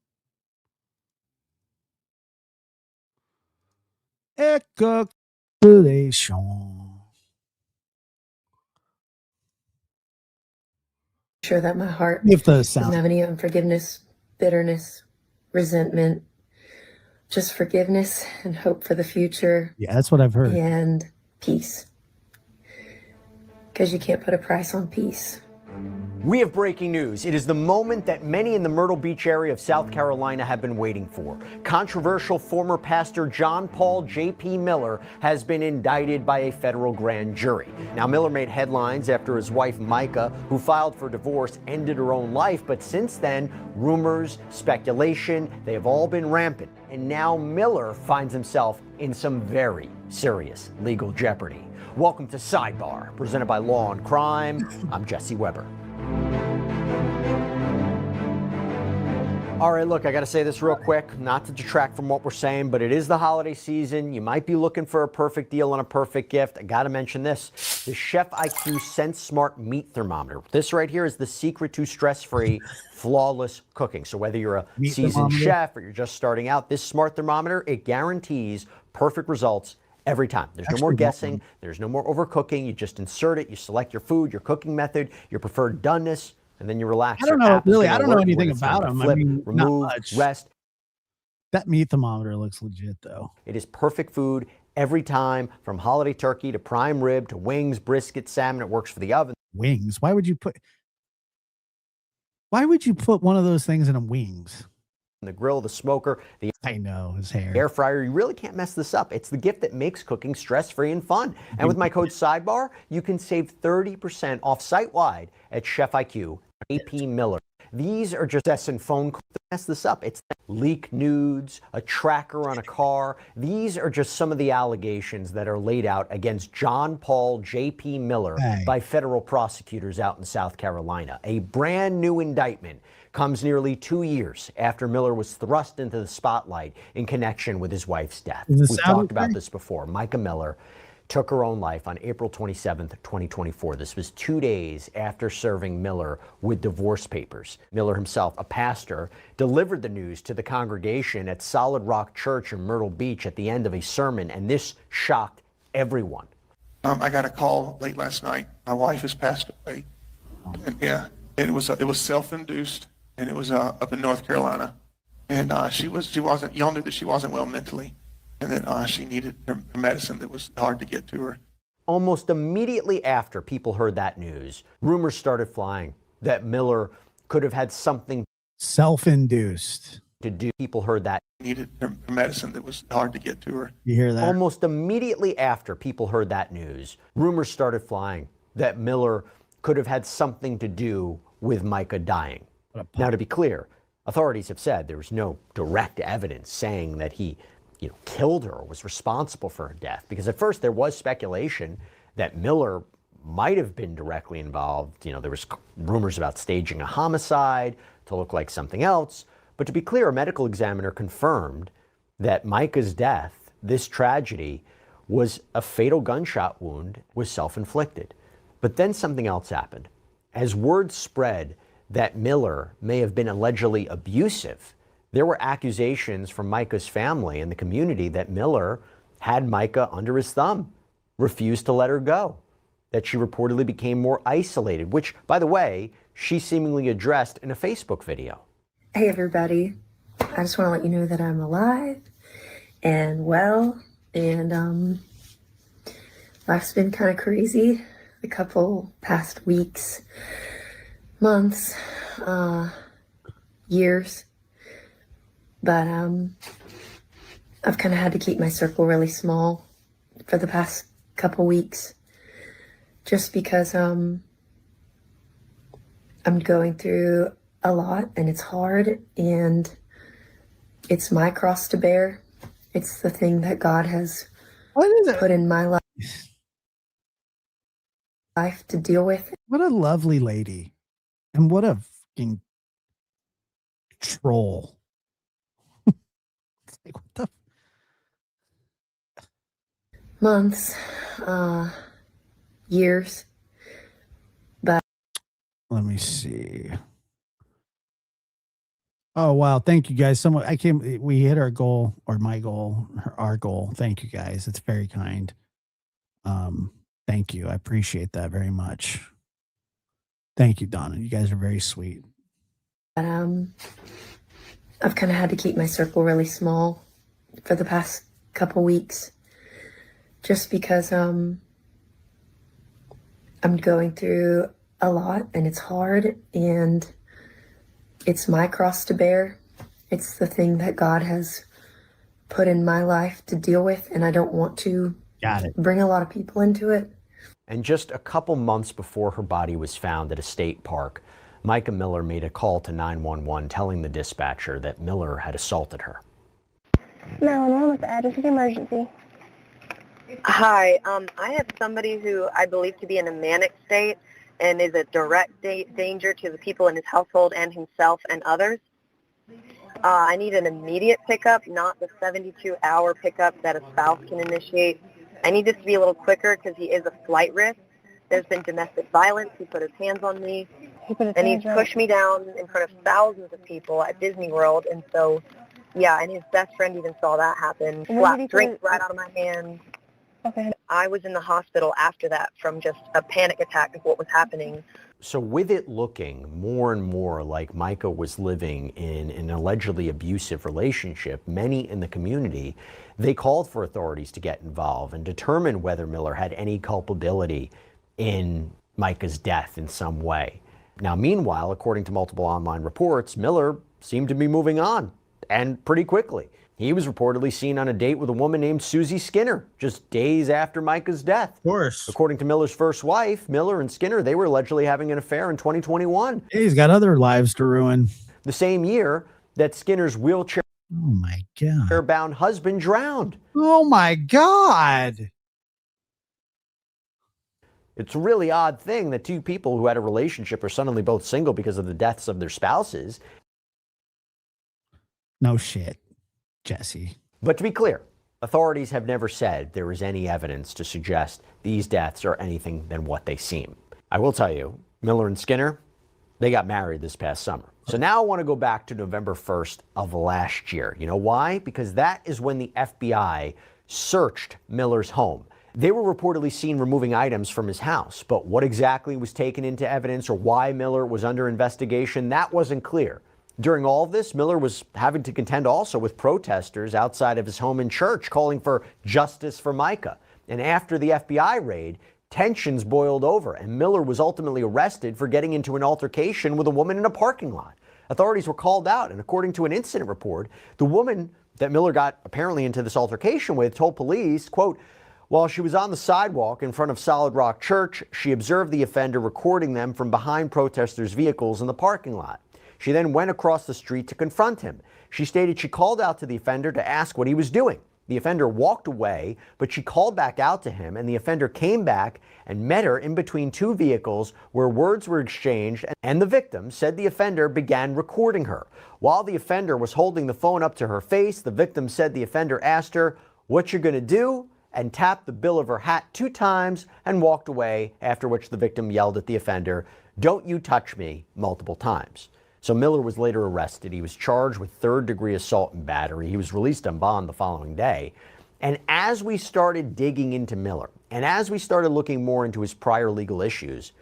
Echo sure that my heart if the doesn't sound. have any unforgiveness, bitterness, resentment, just forgiveness and hope for the future Yeah, that's what I've heard. and peace. Because you can't put a price on peace. We have breaking news. It is the moment that many in the Myrtle Beach area of South Carolina have been waiting for. Controversial former pastor John Paul J.P. Miller has been indicted by a federal grand jury. Now, Miller made headlines after his wife Micah, who filed for divorce, ended her own life. But since then, rumors, speculation, they have all been rampant. And now Miller finds himself in some very serious legal jeopardy. Welcome to Sidebar, presented by Law and Crime. I'm Jesse Weber. All right, look, I got to say this real quick, not to detract from what we're saying, but it is the holiday season. You might be looking for a perfect deal on a perfect gift. I got to mention this, the Chef IQ Sense Smart Meat Thermometer. This right here is the secret to stress-free, flawless cooking. So whether you're a seasoned chef or you're just starting out, this smart thermometer, it guarantees perfect results every time. There's no more guessing. There's no more overcooking. You just insert it. You select your food, your cooking method, your preferred doneness, and then you relax. I don't know, really. I don't know anything about them. Flip, I mean, remove, not much. rest. That meat thermometer looks legit, though. It is perfect food every time, from holiday turkey to prime rib to wings, brisket, salmon. It works for the oven. Wings. Why would you put one of those things in a wings? The grill, the smoker, the I know, his hair. air fryer. You really can't mess this up. It's the gift that makes cooking stress-free and fun. And with my code SIDEBAR, you can save 30% off site-wide at Chef IQ, AP Miller. These are just and phone calls to mess this up. It's leak nudes, a tracker on a car. These are just some of the allegations that are laid out against John Paul J.P. Miller by federal prosecutors out in South Carolina. A brand new indictment comes nearly 2 years after Miller was thrust into the spotlight in connection with his wife's death. We've talked about this before. Micah Miller took her own life on April 27th, 2024. This was 2 days after serving Miller with divorce papers. Miller himself, a pastor, delivered the news to the congregation at Solid Rock Church in Myrtle Beach at the end of a sermon, and this shocked everyone. I got a call late last night. My wife has passed away. And yeah, it was self-induced, and it was up in North Carolina. And y'all knew that she wasn't well mentally, and that she needed her medicine that was hard to get to her. Almost immediately after people heard that news, rumors started flying that Miller could have had something self-induced to do. People heard that. Needed her medicine that was hard to get to her. You hear that? Almost immediately after people heard that news, rumors started flying that Miller could have had something to do with Micah dying. Now, to be clear, authorities have said there was no direct evidence saying that he killed her or was responsible for her death, because at first there was speculation that Miller might have been directly involved. There was rumors about staging a homicide to look like something else. But to be clear, a medical examiner confirmed that Micah's death, this tragedy, was a fatal gunshot wound, was self-inflicted. But then something else happened. As word spread that Miller may have been allegedly abusive, there were accusations from Micah's family and the community that Miller had Micah under his thumb, refused to let her go, that she reportedly became more isolated, which, by the way, she seemingly addressed in a Facebook video. Hey, everybody. I just want to let you know that I'm alive and well, and life's been kind of crazy the couple past weeks, months, years. But I've kind of had to keep my circle really small for the past couple weeks, just because I'm going through a lot and it's hard and it's my cross to bear. It's the thing that God has What is it? put in my life to deal with. What a lovely lady. And what a fucking troll. It's like, what the? Months, years. But Let me see. Oh, wow. Thank you guys. We hit our goal, or my goal, our goal. Thank you guys. It's very kind. Thank you. I appreciate that very much. Thank you, Donna. You guys are very sweet. I've kind of had to keep my circle really small for the past couple weeks, just because I'm going through a lot and it's hard and it's my cross to bear. It's the thing that God has put in my life to deal with, and I don't want to bring a lot of people into it. And just a couple months before her body was found at a state park, Micah Miller made a call to 911 telling the dispatcher that Miller had assaulted her. 911, what's the address of the emergency? Hi, I have somebody who I believe to be in a manic state and is a direct danger to the people in his household and himself and others. I need an immediate pickup, not the 72-hour pickup that a spouse can initiate. I need this to be a little quicker because he is a flight risk. There's been domestic violence. He put his hands on me, and he's pushed me down in front of thousands of people at Disney World. And so, yeah, and his best friend even saw that happen. Slapped drinks right out of my hand. Okay. I was in the hospital after that from just a panic attack of what was happening. So with it looking more and more like Micah was living in an allegedly abusive relationship, many in the community, they called for authorities to get involved and determine whether Miller had any culpability in Micah's death in some way. Now, meanwhile, according to multiple online reports, Miller seemed to be moving on, and pretty quickly. He was reportedly seen on a date with a woman named Susie Skinner just days after Micah's death. Of course. According to Miller's first wife, Miller and Skinner, they were allegedly having an affair in 2021. He's got other lives to ruin. The same year that Skinner's wheelchair Oh my God. bound husband drowned. Oh my God. It's a really odd thing that two people who had a relationship are suddenly both single because of the deaths of their spouses. No shit, Jesse. But to be clear, authorities have never said there is any evidence to suggest these deaths are anything than what they seem. I will tell you, Miller and Skinner, they got married this past summer. So now I want to go back to November 1st of last year. You know why? Because that is when the FBI searched Miller's home. They were reportedly seen removing items from his house, but what exactly was taken into evidence or why Miller was under investigation, that wasn't clear. During all of this, Miller was having to contend also with protesters outside of his home and church calling for justice for Micah. And after the FBI raid, tensions boiled over and Miller was ultimately arrested for getting into an altercation with a woman in a parking lot. Authorities were called out, and according to an incident report, the woman that Miller got apparently into this altercation with told police, quote, while she was on the sidewalk in front of Solid Rock Church, she observed the offender recording them from behind protesters' vehicles in the parking lot. She then went across the street to confront him. She stated she called out to the offender to ask what he was doing. The offender walked away, but she called back out to him, and the offender came back and met her in between two vehicles where words were exchanged, and the victim said the offender began recording her. While the offender was holding the phone up to her face, the victim said the offender asked her, "What you gonna do?" and tapped the bill of her hat 2 times and walked away, after which the victim yelled at the offender, "Don't you touch me," multiple times. So Miller was later arrested. He was charged with 3rd-degree assault and battery. He was released on bond the following day. And as we started digging into Miller, and as we started looking more into his prior legal issues,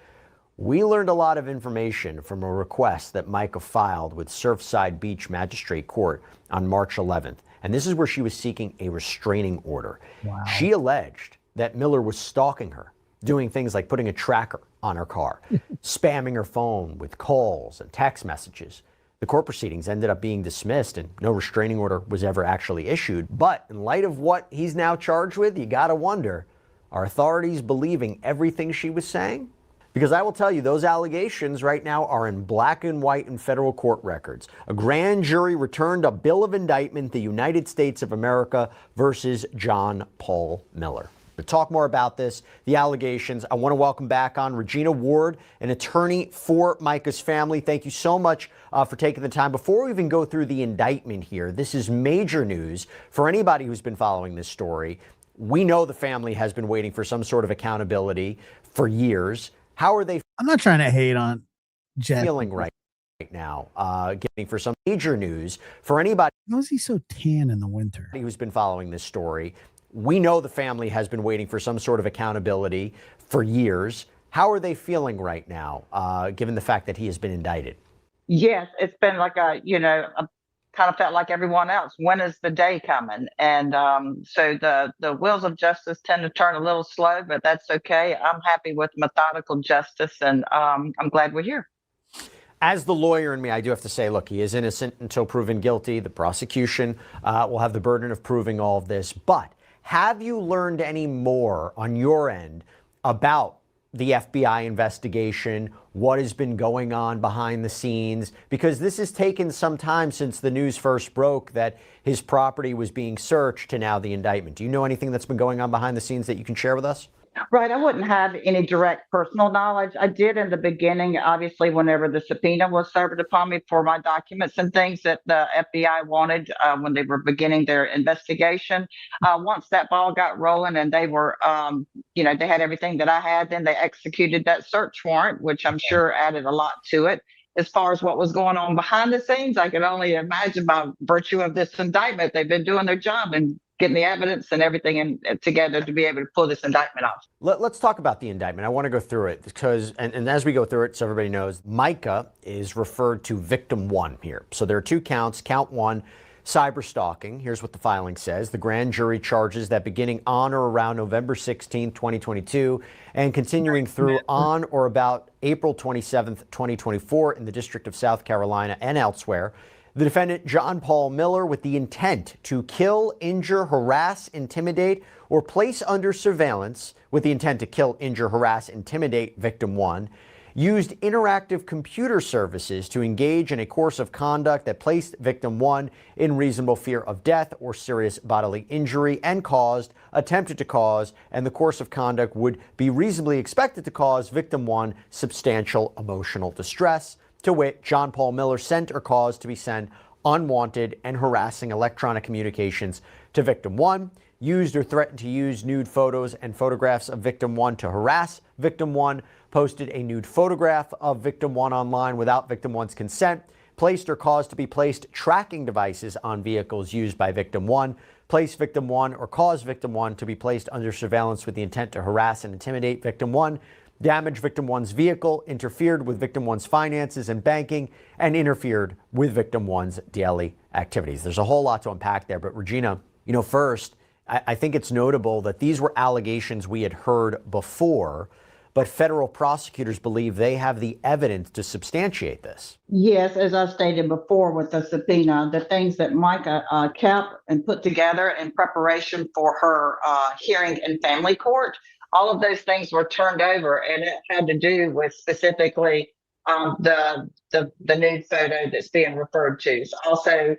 we learned a lot of information from a request that Micah filed with Surfside Beach Magistrate Court on March 11th. And this is where she was seeking a restraining order. Wow. She alleged that Miller was stalking her, doing things like putting a tracker on her car, spamming her phone with calls and text messages. The court proceedings ended up being dismissed and no restraining order was ever actually issued. But in light of what he's now charged with, you gotta wonder, are authorities believing everything she was saying? Because I will tell you, those allegations right now are in black and white in federal court records. A grand jury returned a bill of indictment, the United States of America versus John Paul Miller. To talk more about this, the allegations, I want to welcome back on Regina Ward, an attorney for Micah's family. Thank you so much for taking the time. Before we even go through the indictment here, this is major news for anybody who's been following this story. We know the family has been waiting for some sort of accountability for years. How are they I'm not trying to hate on Jet. feeling right now? Getting for some major news for anybody How is he so tan in the winter? who's been following this story. We know the family has been waiting for some sort of accountability for years. How are they feeling right now, given the fact that he has been indicted? Yes, it's been like I kind of felt like everyone else. When is the day coming? And so the wheels of justice tend to turn a little slow, but that's okay. I'm happy with methodical justice, and I'm glad we're here. As the lawyer in me, I do have to say, look, he is innocent until proven guilty. The prosecution will have the burden of proving all of this. But have you learned any more on your end about the FBI investigation, what has been going on behind the scenes? Because this has taken some time since the news first broke that his property was being searched to now the indictment. Do you know anything that's been going on behind the scenes that you can share with us? Right. I wouldn't have any direct personal knowledge. I did in the beginning, obviously, whenever the subpoena was served upon me for my documents and things that the FBI wanted when they were beginning their investigation. Once that ball got rolling and they were, they had everything that I had, then they executed that search warrant, which I'm sure added a lot to it. As far as what was going on behind the scenes, I can only imagine by virtue of this indictment, they've been doing their job and getting the evidence and everything together to be able to pull this indictment off. Let's talk about the indictment. I want to go through it because, and as we go through it, so everybody knows, Micah is referred to victim one here. So there are two counts. Count one, cyber stalking. Here's what the filing says. The grand jury charges that beginning on or around November 16, 2022, and continuing through on or about April 27, 2024 in the District of South Carolina and elsewhere, the defendant, John Paul Miller, with the intent to kill, injure, harass, intimidate, or place under surveillance with the intent to kill, injure, harass, intimidate victim one, used interactive computer services to engage in a course of conduct that placed victim one in reasonable fear of death or serious bodily injury and attempted to cause, and the course of conduct would be reasonably expected to cause victim one substantial emotional distress, to wit, John Paul Miller sent or caused to be sent unwanted and harassing electronic communications to victim one, used or threatened to use nude photos and photographs of victim one to harass victim one, posted a nude photograph of victim one online without victim one's consent, placed or caused to be placed tracking devices on vehicles used by victim one, placed victim one or caused victim one to be placed under surveillance with the intent to harass and intimidate victim one, damaged victim one's vehicle, interfered with victim one's finances and banking, and interfered with victim one's daily activities. There's a whole lot to unpack there, but Regina, first, I think it's notable that these were allegations we had heard before, but federal prosecutors believe they have the evidence to substantiate this. Yes, as I stated before with the subpoena, the things that Micah kept and put together in preparation for her hearing in family court, all of those things were turned over, and it had to do with specifically the nude photo that's being referred to. Also,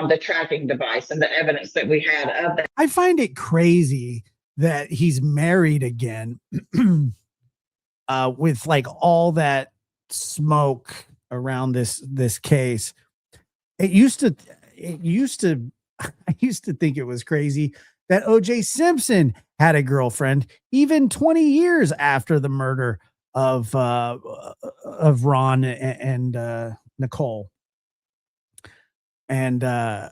the tracking device and the evidence that we had of that. I find it crazy that he's married again with like all that smoke around this case. I used to think it was crazy that O.J. Simpson had a girlfriend even 20 years after the murder of Ron and Nicole. And is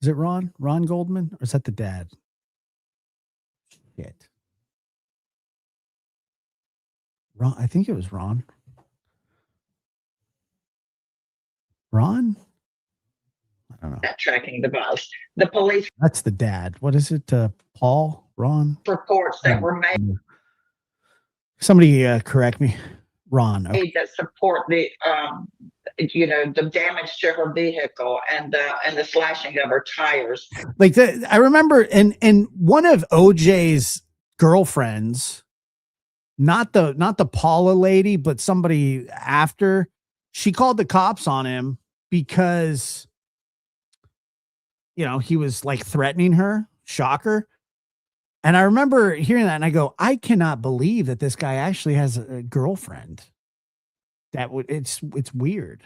it Ron Goldman, or is that the dad? Shit. Ron, I think it was Ron. Ron? I don't know. That tracking device. The police That's the dad. What is it? Paul? Ron? reports that were made Somebody correct me. Ron. Okay. that support the the damage to her vehicle and the slashing of her tires. Like I remember, and one of OJ's girlfriends not the Paula lady, but somebody after, she called the cops on him because, you know, he was like threatening her. Shocker. And I remember hearing that and I go, I cannot believe that this guy actually has a girlfriend. It's weird.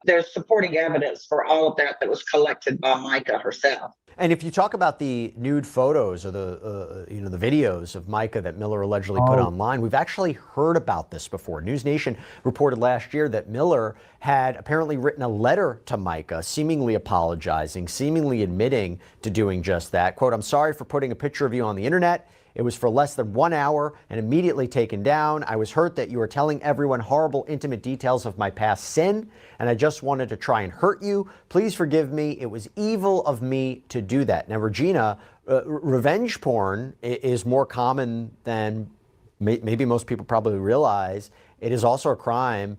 There's supporting evidence for all of that was collected by Micah herself. And if you talk about the nude photos or the the videos of Micah that Miller allegedly put online, we've actually heard about this before. News Nation reported last year that Miller had apparently written a letter to Micah, seemingly apologizing, seemingly admitting to doing just that. Quote, "I'm sorry for putting a picture of you on the internet. It was for less than 1 hour and immediately taken down. I was hurt that you were telling everyone horrible, intimate details of my past sin, and I just wanted to try and hurt you. Please forgive me. It was evil of me to do that." Now, Regina, revenge porn is more common than maybe most people probably realize. It is also a crime.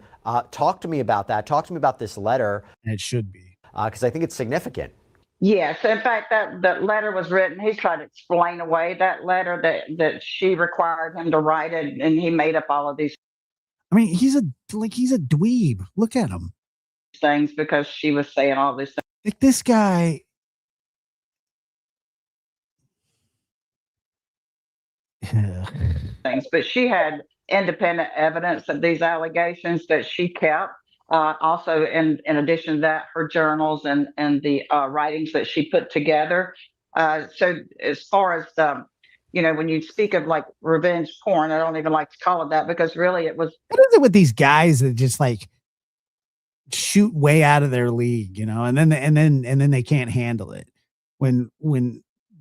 Talk to me about that. Talk to me about this letter. And it should be. Because I think it's significant. Yes, in fact, that letter was written. He tried to explain away that letter that she required him to write it, and he made up all of these I mean, he's a dweeb. Look at him. things because she was saying all this stuff. Like this guy. Things, but she had independent evidence of these allegations that she kept. Also, in addition to that, her journals and the writings that she put together. So as far as when you speak of like revenge porn, I don't even like to call it that because really it was. What is it with these guys that just like shoot way out of their league, and then they can't handle it when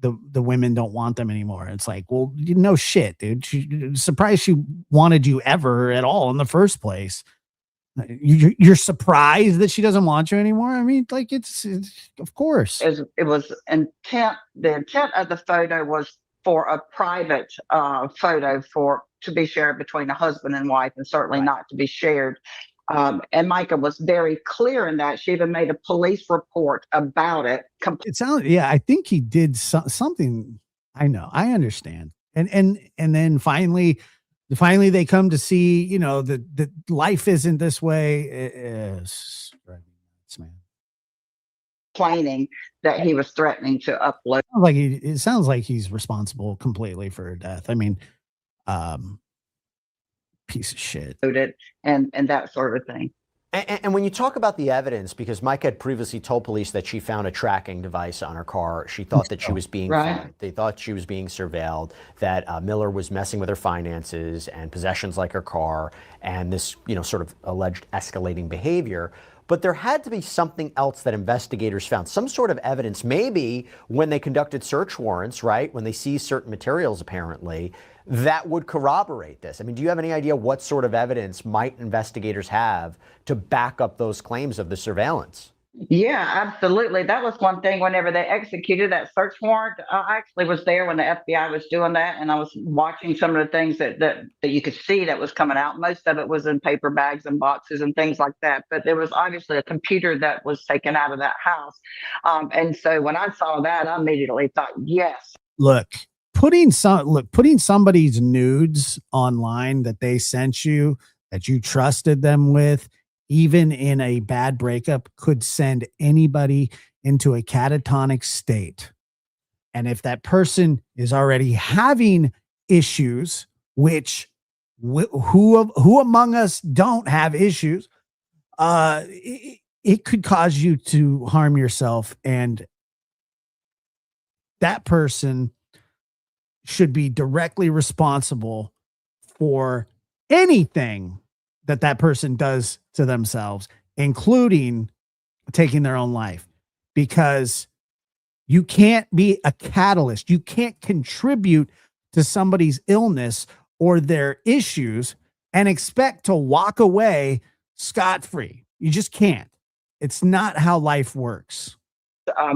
the women don't want them anymore. It's like, well, no shit, dude. Surprised she wanted you ever at all in the first place. You're surprised that she doesn't want you anymore. I mean, like it's of course. It was intent. The intent of the photo was for a private photo to be shared between a husband and wife, and certainly not to be shared. And Micah was very clear in that. She even made a police report about it. It sounds, I think he did something. I know, I understand. And then finally they come to see, that life isn't this way. It's man. Complaining that he was threatening to upload. It sounds like he's responsible completely for her death. I mean, piece of shit. And that sort of thing. And when you talk about the evidence, because Mike had previously told police that she found a tracking device on her car, she thought that she was being they thought she was being surveilled, that Miller was messing with her finances and possessions like her car, and this sort of alleged escalating behavior. But there had to be something else that investigators found, some sort of evidence, maybe when they conducted search warrants, right, when they seized certain materials apparently, that would corroborate this. I mean, do you have any idea what sort of evidence might investigators have to back up those claims of the surveillance? Yeah, absolutely. That was one thing whenever they executed that search warrant. I actually was there when the FBI was doing that, and I was watching some of the things that you could see that was coming out. Most of it was in paper bags and boxes and things like that. But there was obviously a computer that was taken out of that house. And so when I saw that, I immediately thought, yes. Look, putting somebody's nudes online that they sent you, that you trusted them with, even in a bad breakup, could send anybody into a catatonic state. And if that person is already having issues, which who among us don't have issues, it could cause you to harm yourself. And that person should be directly responsible for anything that person does to themselves, including taking their own life, because you can't be a catalyst. You can't contribute to somebody's illness or their issues and expect to walk away scot-free. You just can't. It's not how life works.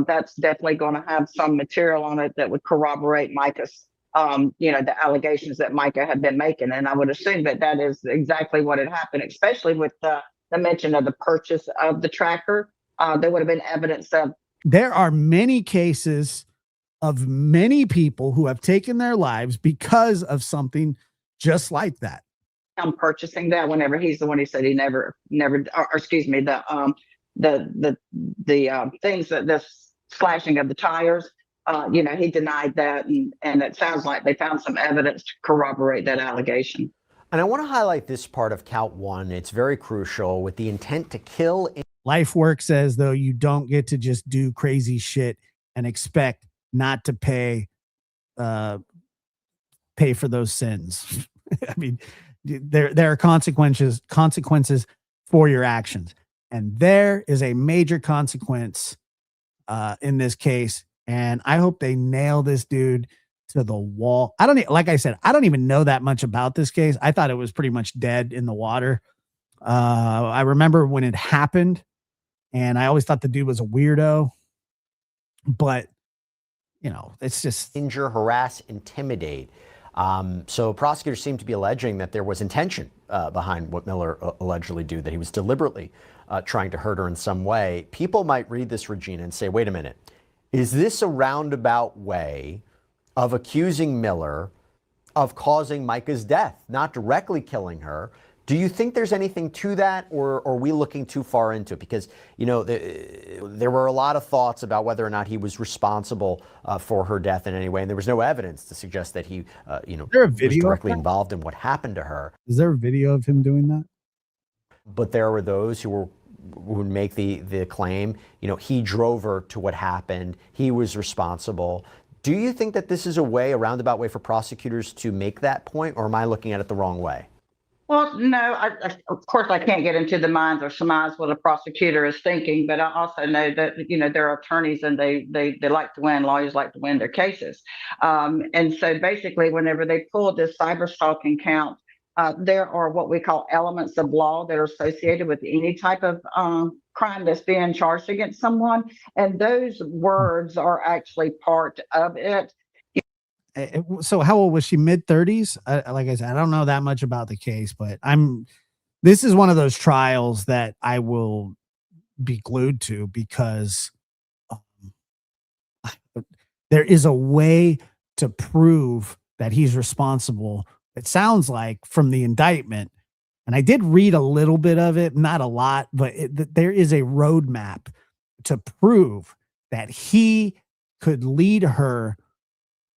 That's definitely going to have some material on it that would corroborate Micah's the allegations that Micah had been making. And I would assume that is exactly what had happened, especially with the mention of the purchase of the tracker. There would have been evidence of. There are many cases of many people who have taken their lives because of something just like that. I'm purchasing that whenever he's the one who said he never, or excuse me, the things that this slashing of the tires, he denied that. And it sounds like they found some evidence to corroborate that allegation. And I want to highlight this part of count one. It's very crucial with the intent to kill. LifeWork says, though, you don't get to just do crazy shit and expect not to pay for those sins. I mean, there are consequences for your actions. And there is a major consequence in this case. And I hope they nail this dude to the wall. Like I said, I don't even know that much about this case. I thought it was pretty much dead in the water. I remember when it happened, and I always thought the dude was a weirdo. But, it's just injure, harass, intimidate. So prosecutors seem to be alleging that there was intention behind what Miller allegedly did, that he was deliberately trying to hurt her in some way. People might read this, Regina, and say, wait a minute, is this a roundabout way of accusing Miller of causing Micah's death, not directly killing her? Do you think there's anything to that, or are we looking too far into it? Because, there were a lot of thoughts about whether or not he was responsible for her death in any way. And there was no evidence to suggest that he, there a was video directly involved in what happened to her. Is there a video of him doing that? But there were those who would make the claim, he drove her to what happened. He was responsible. Do you think that this is a roundabout way for prosecutors to make that point, or am I looking at it the wrong way? Well, no, of course, I can't get into the minds or surmise what a prosecutor is thinking, but I also know that, there are attorneys and they like to win, lawyers like to win their cases. And so basically, whenever they pull this cyber stalking count, there are what we call elements of law that are associated with any type of crime that's being charged against someone. And those words are actually part of it. So how old was she? Mid-30s? Like I said, I don't know that much about the case, but this is one of those trials that I will be glued to, because there is a way to prove that he's responsible. It sounds like from the indictment, and I did read a little bit of it, not a lot, but there is a roadmap to prove that he could lead her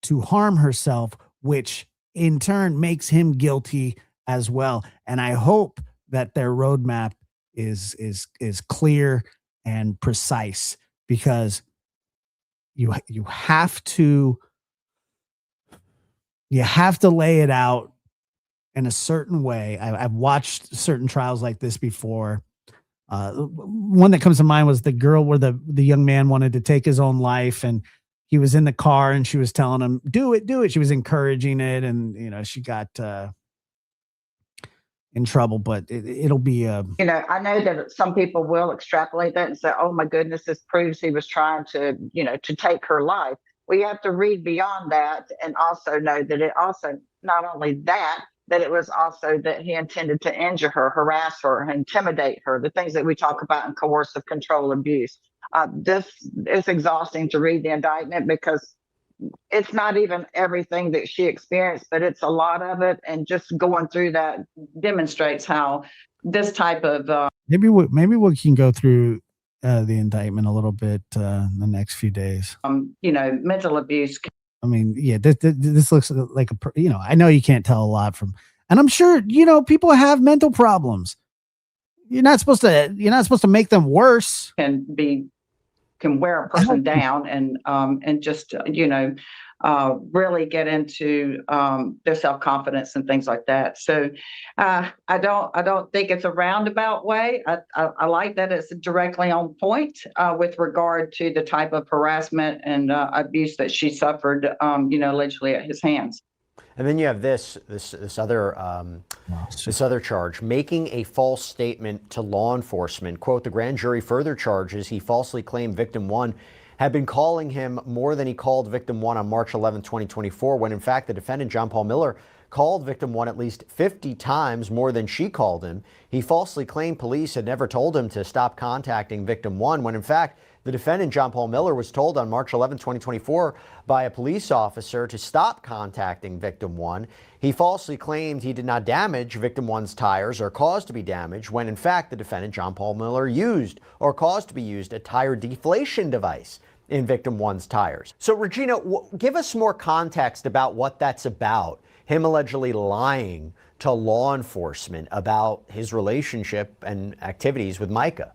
to harm herself, which in turn makes him guilty as well. And I hope that their roadmap is clear and precise, because you have to lay it out in a certain way. I've watched certain trials like this before. One that comes to mind was the girl where the young man wanted to take his own life, and he was in the car and she was telling him, do it. She was encouraging it. And, she got in trouble, but it'll be, I know that some people will extrapolate that and say, oh my goodness, this proves he was trying to, to take her life. We have to read beyond that and also know that it also, not only that it was also that he intended to injure her, harass her, intimidate her, the things that we talk about in coercive control abuse. This is exhausting to read the indictment, because it's not even everything that she experienced, but it's a lot of it. And just going through that demonstrates how this type of maybe we can go through the indictment a little bit in the next few days. Mental abuse. I mean, yeah, this looks like I know you can't tell a lot from, and I'm sure people have mental problems. You're not supposed to make them worse. Can wear a person down and just really get into their self-confidence and things like that. So I don't think it's a roundabout way. I like that it's directly on point with regard to the type of harassment and abuse that she suffered, allegedly at his hands. And then you have this other charge, making a false statement to law enforcement. Quote, the grand jury further charges he falsely claimed victim one had been calling him more than he called victim one on March 11, 2024, when in fact the defendant, John Paul Miller, called victim one at least 50 times more than she called him. He falsely claimed police had never told him to stop contacting victim one, when in fact The defendant, John Paul Miller, was told on March 11, 2024 by a police officer to stop contacting victim one. He falsely claimed he did not damage victim one's tires or cause to be damaged when in fact the defendant, John Paul Miller, used or caused to be used a tire deflation device in victim one's tires. So Regina, give us more context about what that's about, him allegedly lying to law enforcement about his relationship and activities with Micah.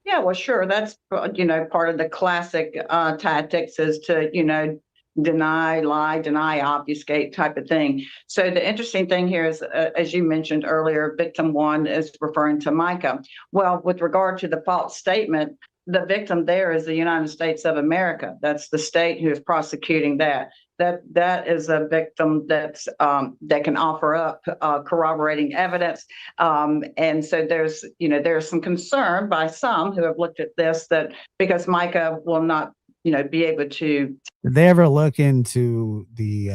Yeah, well, sure. That's, part of the classic tactics is to, deny, lie, deny, obfuscate type of thing. So the interesting thing here is, as you mentioned earlier, victim one is referring to Micah. Well, with regard to the false statement, the victim there is the United States of America. That's the state who is prosecuting that. That is a victim that's that can offer up corroborating evidence, and so there's some concern by some who have looked at this that because Micah will not be able to. Did they ever look into the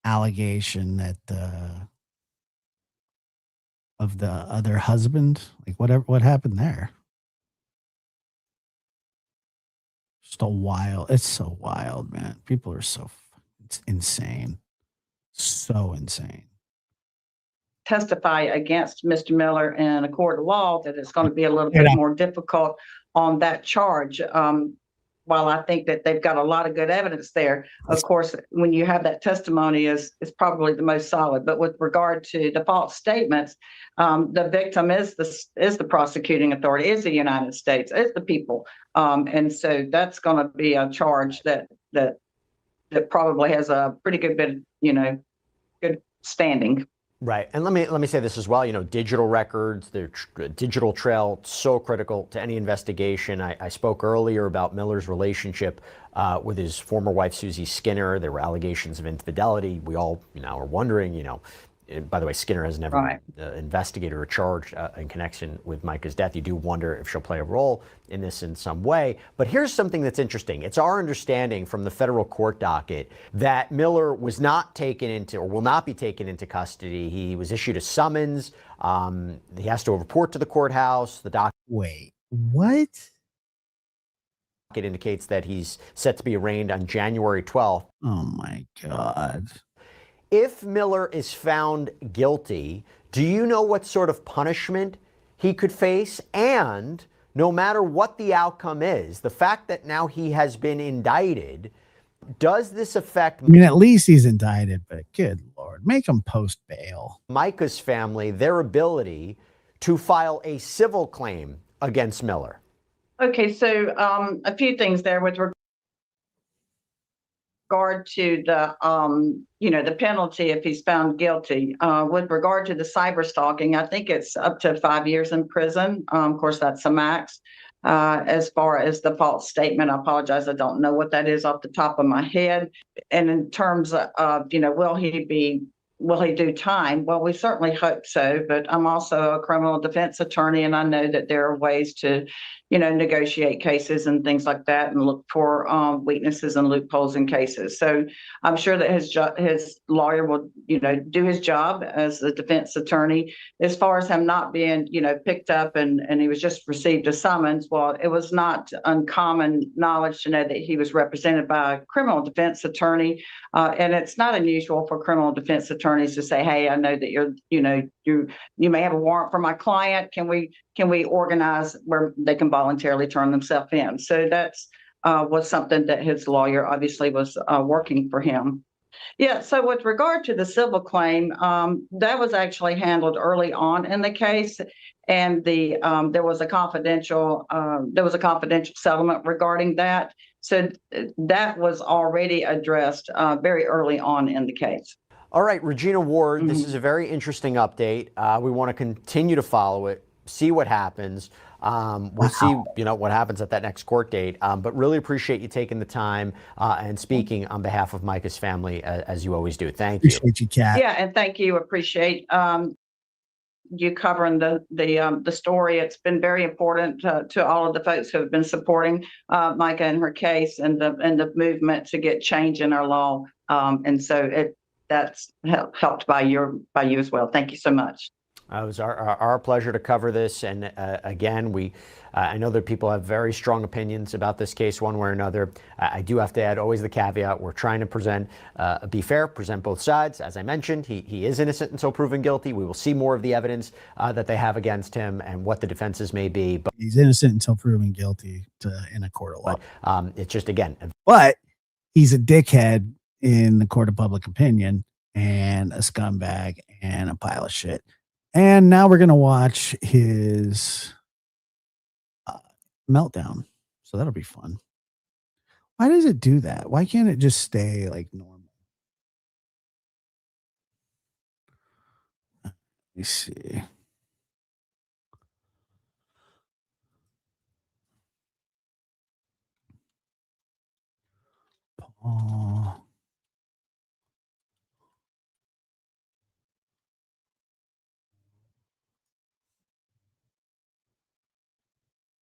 allegation that of the other husband? Like what happened there? It's so wild, man. People are it's insane. So insane. Testify against Mr. Miller in a court of law, that it's going to be a little bit more difficult on that charge. While I think that they've got a lot of good evidence there, of course, when you have that testimony is probably the most solid. But with regard to the false statements, the victim is the prosecuting authority, is the United States, is the people, and so that's going to be a charge that probably has a pretty good bit, good standing. Right. And let me say this as well. Digital records, the digital trail, so critical to any investigation. I spoke earlier about Miller's relationship with his former wife, Susie Skinner. There were allegations of infidelity. We all, are wondering, by the way, Skinner has never been investigated or charged in connection with Micah's death. You do wonder if she'll play a role in this in some way. But here's something that's interesting. It's our understanding from the federal court docket that Miller was not taken into or will not be taken into custody. He was issued a summons. He has to report to the courthouse. The docket. Wait, what? It indicates that he's set to be arraigned on January 12th. Oh my God. If Miller is found guilty, do you know what sort of punishment he could face? And no matter what the outcome is, the fact that now he has been indicted, does this affect... I mean, at least he's indicted, but good Lord, make him post bail. Micah's family, their ability to file a civil claim against Miller? Okay, so a few things there with regard to the the penalty if he's found guilty. With regard to the cyber stalking, I think it's up to 5 years in prison. Of course, that's a max. As far as the false statement, I apologize, I don't know what that is off the top of my head. And in terms of will he do time? Well, we certainly hope so, but I'm also a criminal defense attorney, and I know that there are ways to negotiate cases and things like that and look for weaknesses and loopholes in cases. So I'm sure that his lawyer will, do his job as the defense attorney. As far as him not being, picked up and he was just received a summons, well, it was not uncommon knowledge to know that he was represented by a criminal defense attorney. And it's not unusual for criminal defense attorneys to say, hey, I know that you may have a warrant for my client. Can we organize where they can voluntarily turn themselves in? So that's was something that his lawyer obviously was working for him. Yeah. So with regard to the civil claim, that was actually handled early on in the case, and there was a confidential settlement regarding that. So that was already addressed very early on in the case. All right, Regina Ward, this is a very interesting update. We want to continue to follow it, see what happens. We'll see, what happens at that next court date. But really appreciate you taking the time and speaking on behalf of Micah's family, as you always do. Thank you. Appreciate you, Kat. Yeah, and thank you. Appreciate you covering the story. It's been very important to all of the folks who have been supporting Micah and her case and the movement to get change in our law. And so that's helped by you as well. Thank you so much. It was our pleasure to cover this. And again, I know that people have very strong opinions about this case one way or another. I do have to add always the caveat. We're trying to be fair, present both sides. As I mentioned, he is innocent until proven guilty. We will see more of the evidence that they have against him and what the defenses may be. But he's innocent until proven guilty in a court of law. But it's just, again. But he's a dickhead in the court of public opinion and a scumbag and a pile of shit. And now we're going to watch his meltdown. So that'll be fun. Why does it do that? Why can't it just stay like normal? Let me see. Paul.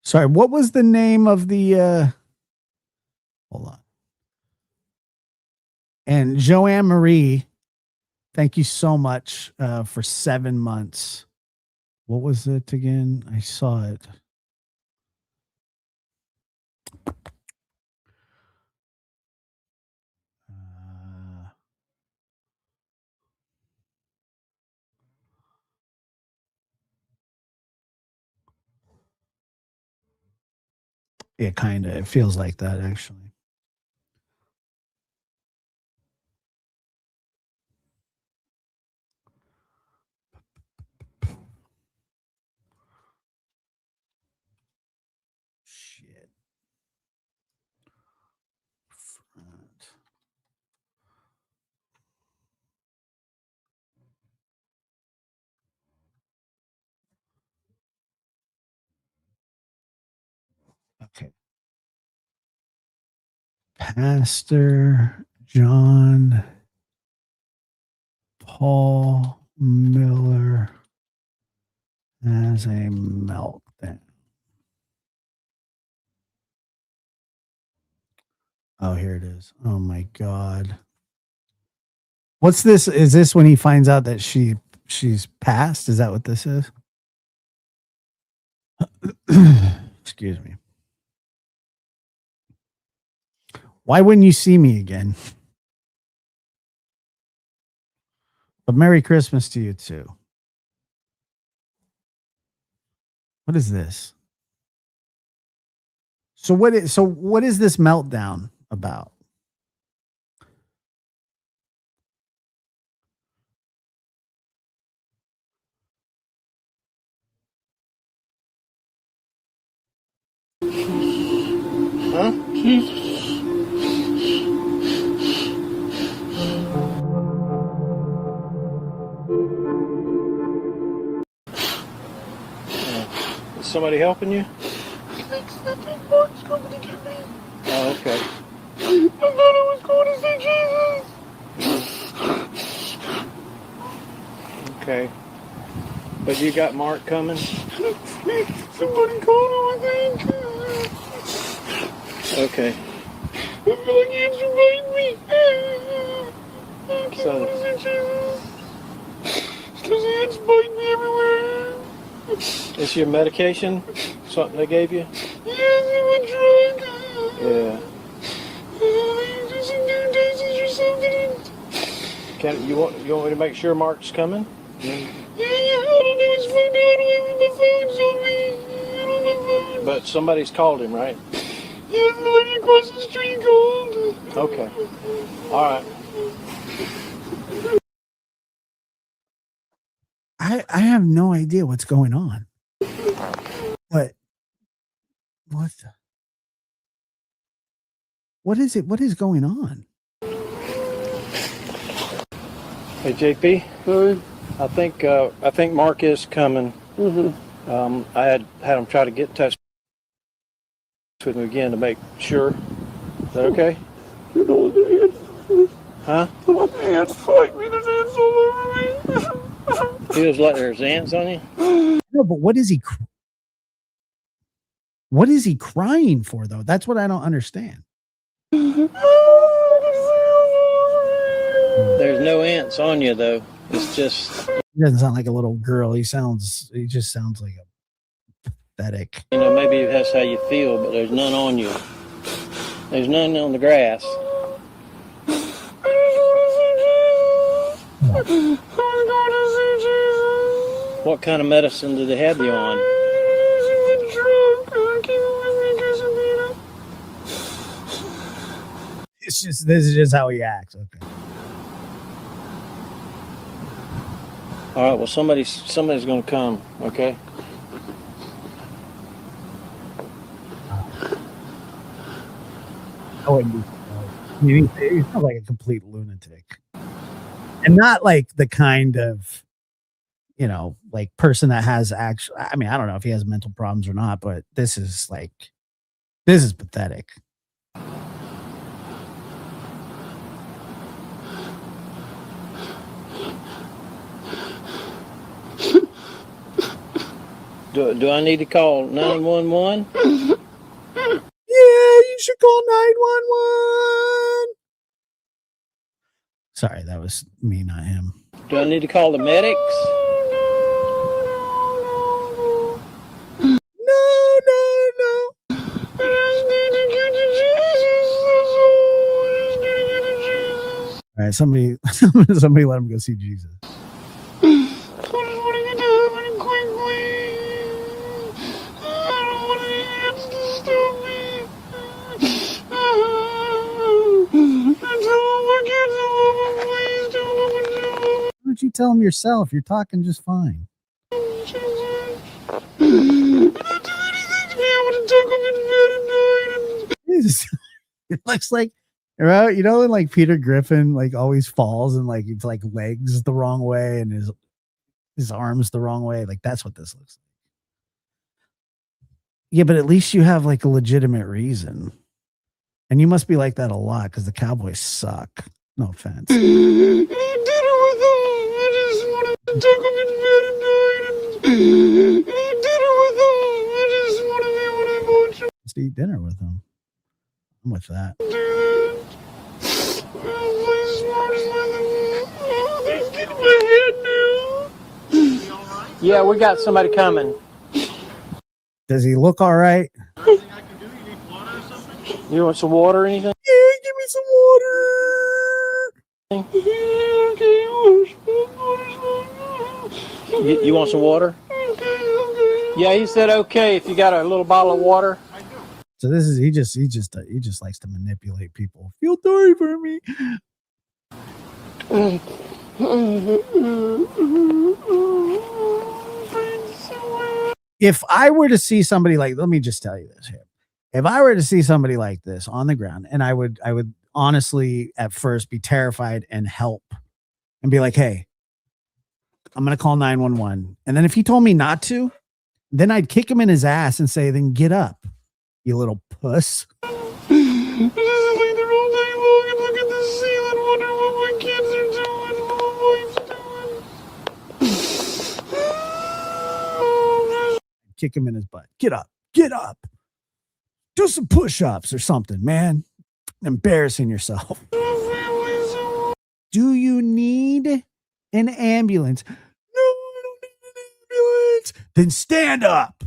Sorry, what was the name of the hold on. And Joanne Marie, thank you so much for 7 months. What was it again? I saw it. Yeah, kind of. It feels like that, actually. Shit. Front. Okay. Pastor John Paul Miller has a meltdown. Oh, here it is. Oh my God. What's this? Is this when he finds out that she's passed? Is that what this is? Excuse me. Why wouldn't you see me again? But Merry Christmas to you too. What is this? So what is this meltdown about? Huh? Is somebody helping you? Oh, okay. I thought I was going to see Jesus. Okay. But you got Mark coming? Somebody called him, I think. Okay. I feel like he invited me. I can't So- go to see Jesus. Because he ants bite me everywhere. Is your medication something they gave you? Yes, I'm a drug. Yeah. Just some new doses or something. You want me to make sure Mark's coming? Yeah, all I do is find out when my phone's on me. I don't have my phone. But somebody's called him, right? Yeah, the lady across the street called. Okay. All right. I have no idea what's going on. What the? What is it? What is going on? Hey, JP. Hey. I think Mark is coming. Mm-hmm. I had him try to get in touch with me again to make sure. Is that okay? You know the ants. Huh? The ants fight me. There's ants all over me. He was letting there's ants on you? No, but what is he? What is he crying for, though? That's what I don't understand. There's no ants on you, though. It's just He doesn't sound like a little girl. He just sounds like a pathetic. You know, maybe that's how you feel, but there's none on you. There's none on the grass. What kind of medicine did they have you on? This is just how he acts. Okay. All right, well, somebody's going to come, okay? I wouldn't be surprised. I mean, he sounds like a complete lunatic. And not like the kind of, like person that has actual, I mean, I don't know if he has mental problems or not, but this is pathetic. Do I need to call 911? Yeah, you should call 911. Sorry, that was me, not him. Do I need to call the medics? No. All right, somebody let him go see Jesus. Why don't you tell him yourself? You're talking just fine. It looks like, in like Peter Griffin, like always falls and like it's like legs the wrong way and his arms the wrong way. Like that's what this looks like. Yeah, but at least you have like a legitimate reason. And you must be like that a lot because the Cowboys suck. No offense. Just eat dinner with him. I'm with that. Yeah, we got somebody coming. Does he look all right? You want some water or anything? Yeah, give me some water. You want some water? Yeah, he said okay if you got a little bottle of water. So this is he just likes to manipulate people. Feel sorry for me. If I were to see somebody like, let me just tell you this here. If I were to see somebody like this on the ground, and I would honestly at first be terrified and help and be like, hey, I'm going to call 911. And then if he told me not to, then I'd kick him in his ass and say, then get up, you little puss. Kick him in his butt. Get up. Do some push-ups or something, man. Embarrassing yourself. Do you need an ambulance? No, I don't need an ambulance. Then stand up.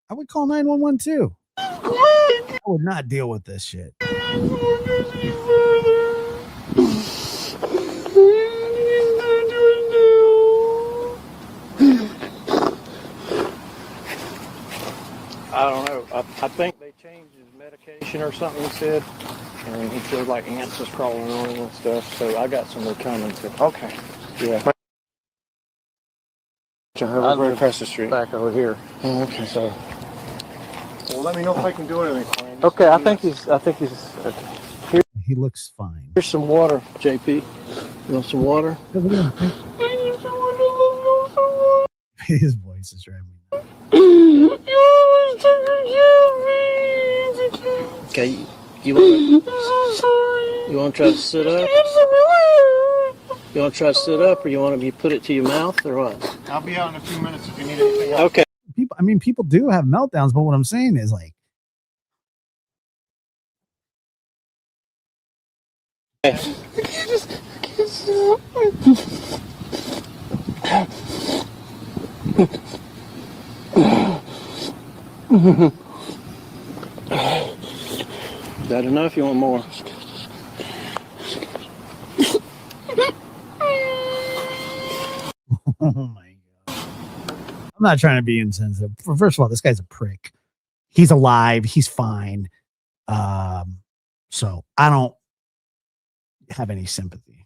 I would call 911 too. I would not deal with this shit. I don't know. I think they changed his medication or something, he said. And he said like ants was crawling on him and stuff. So I got somebody coming to. Okay. Yeah. Right across the street. Back over here. Oh, okay. So. Well, let me know if I can do anything for him. Okay, I think he's here. He looks fine. Here's some water, JP. You want some water? His voice is driving me. Okay, you want to try to sit up? You want to try to sit up, or you want to put it to your mouth, or what? I'll be out in a few minutes if you need anything else. Okay. People do have meltdowns, but what I'm saying is like, Is that enough? You want more? oh my God. I'm not trying to be insensitive. First of all, this guy's a prick. He's alive. He's fine. So I don't have any sympathy.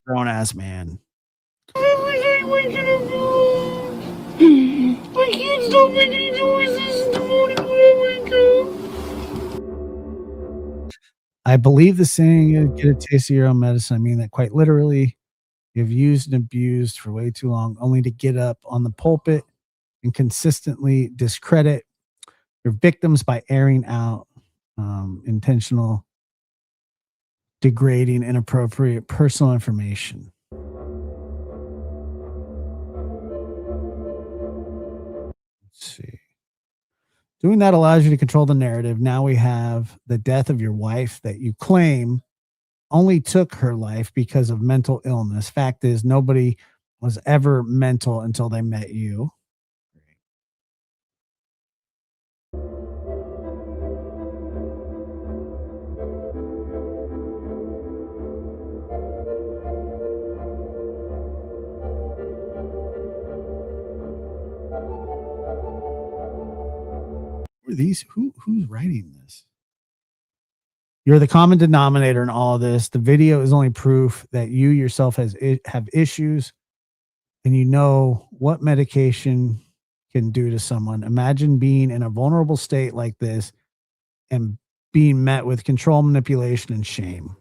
Grown ass man. I can't stop making noises in the morning when I wake up. I believe the saying, get a taste of your own medicine. I mean that quite literally. You've used and abused for way too long, only to get up on the pulpit and consistently discredit your victims by airing out intentional, degrading, inappropriate personal information. Let's see. Doing that allows you to control the narrative. Now we have the death of your wife that you claim only took her life because of mental illness. Fact is, nobody was ever mental until they met you. Who's writing this? You're the common denominator in all of this. The video is only proof that you yourself have issues, and you know what medication can do to someone. Imagine being in a vulnerable state like this and being met with control, manipulation, and shame.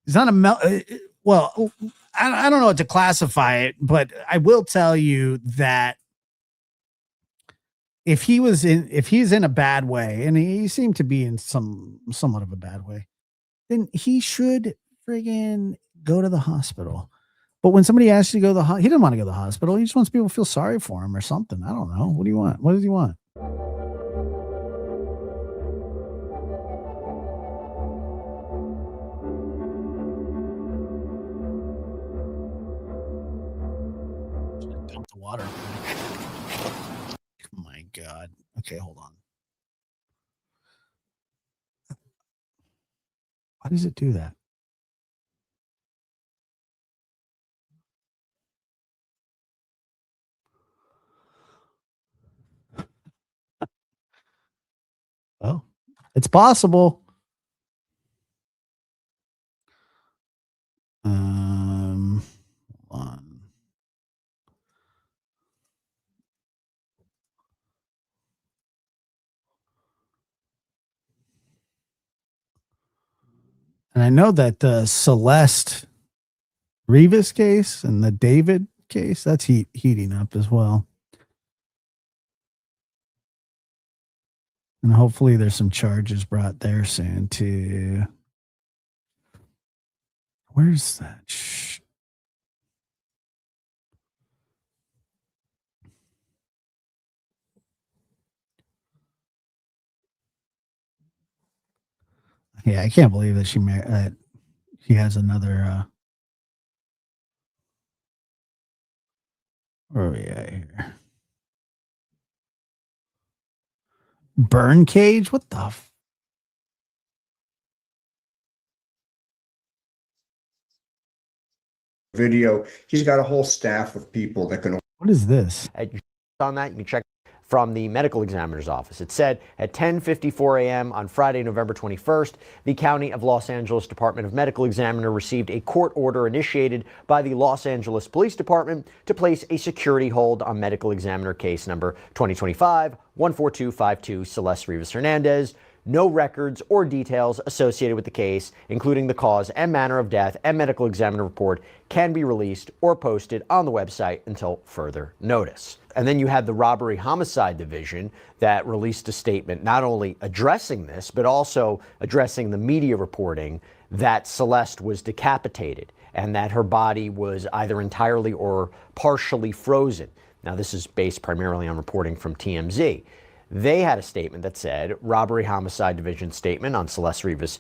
It's not a well, I don't know what to classify it, but I will tell you that if he's in a bad way, and he seemed to be in somewhat of a bad way, then he should friggin' go to the hospital. But when somebody asks you to go to the hospital, he didn't want to go to the hospital. He just wants people to feel sorry for him or something. I don't know. What do you want? What does he want? Dump the water. Oh my God. Okay, hold on. Why does it do that? Oh, it's possible. Hold on. And I know that the Celeste Rivas case and the David case, that's heating up as well. And hopefully there's some charges brought there soon too. Where's that? Yeah, I can't believe that she has another. Where are we at here? Burn cage? What the? Video. He's got a whole staff of people that can. What is this? On that, you can check from the medical examiner's office. It said at 10:54 a.m. on Friday, November 21st, the County of Los Angeles Department of Medical Examiner received a court order initiated by the Los Angeles Police Department to place a security hold on medical examiner case number 2025-14252 Celeste Rivas Hernandez, no records or details associated with the case, including the cause and manner of death and medical examiner report, can be released or posted on the website until further notice. And then you had the Robbery Homicide Division that released a statement not only addressing this, but also addressing the media reporting that Celeste was decapitated and that her body was either entirely or partially frozen. Now, this is based primarily on reporting from TMZ. They had a statement that said, Robbery Homicide Division statement on Celeste Rivas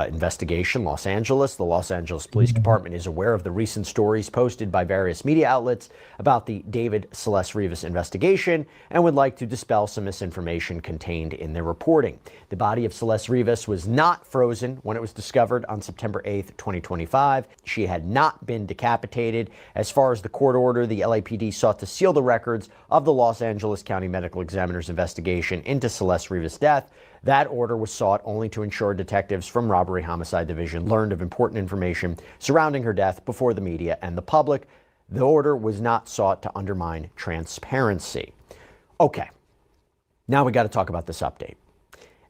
investigation, Los Angeles. The Los Angeles Police Department is aware of the recent stories posted by various media outlets about the David Celeste Rivas investigation and would like to dispel some misinformation contained in their reporting. The body of Celeste Rivas was not frozen when it was discovered on September 8th, 2025. She had not been decapitated. As far as the court order, the LAPD sought to seal the records of the Los Angeles County Medical Examiner's investigation into Celeste Rivas' death. That order was sought only to ensure detectives from Robbery Homicide Division learned of important information surrounding her death before the media and the public. The order was not sought to undermine transparency. Okay, now we got to talk about this update.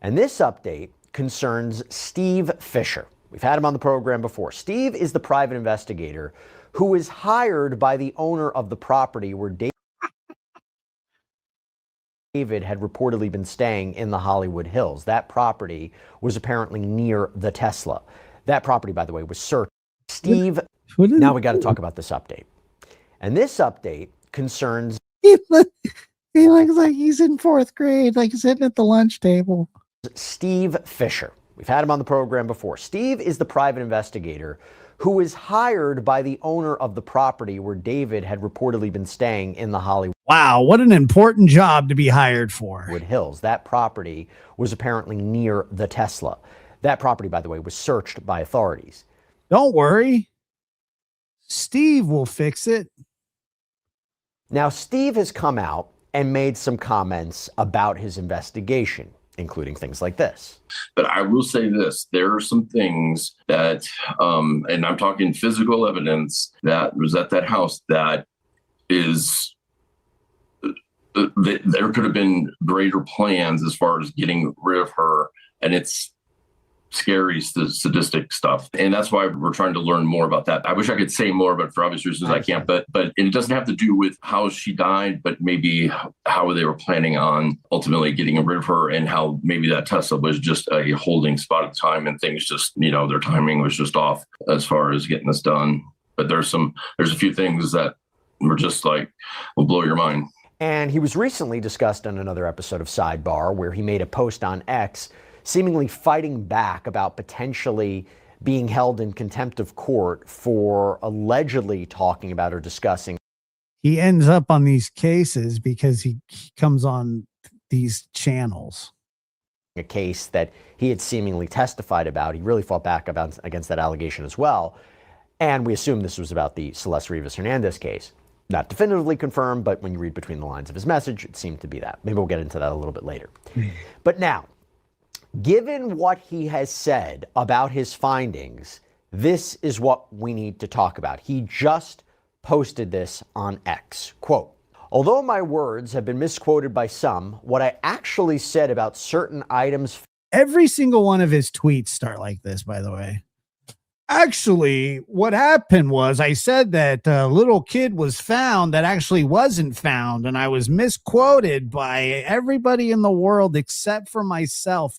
And this update concerns Steve Fisher. We've had him on the program before. Steve is the private investigator who was hired by the owner of the property where David had reportedly been staying in the Hollywood Hills. That property was apparently near the Tesla. That property, by the way, was searched. Steve, now we got to talk about this update. And this update concerns... He looks like he's in 4th grade, like sitting at the lunch table. Steve Fisher. We've had him on the program before. Steve is the private investigator who was hired by the owner of the property where David had reportedly been staying in the Hollywood. Wow, what an important job to be hired for. Hills. That property was apparently near the Tesla. That property, by the way, was searched by authorities. Don't worry. Steve will fix it. Now, Steve has come out and made some comments about his investigation, including things like this. But I will say this, there are some things that, and I'm talking physical evidence that was at that house that is, there could have been greater plans as far as getting rid of her. And it's scary, sadistic stuff. And that's why we're trying to learn more about that. I wish I could say more, but for obvious reasons I can't. But it doesn't have to do with how she died, but maybe how they were planning on ultimately getting rid of her, and how maybe that Tesla was just a holding spot at the time and things just, their timing was just off as far as getting this done. But there's a few things that were just like, will blow your mind. And he was recently discussed on another episode of Sidebar, where he made a post on X seemingly fighting back about potentially being held in contempt of court for allegedly talking about or discussing. He ends up on these cases because he comes on these channels. A case that he had seemingly testified about. He really fought back against that allegation as well. And we assume this was about the Celeste Rivas Hernandez case. Not definitively confirmed, but when you read between the lines of his message, it seemed to be that. Maybe we'll get into that a little bit later. But now, given what he has said about his findings, this is what we need to talk about. He just posted this on X. Quote, although my words have been misquoted by some, what I actually said about certain items... Every single one of his tweets start like this, by the way. Actually, what happened was I said that a little kid was found that actually wasn't found, and I was misquoted by everybody in the world except for myself.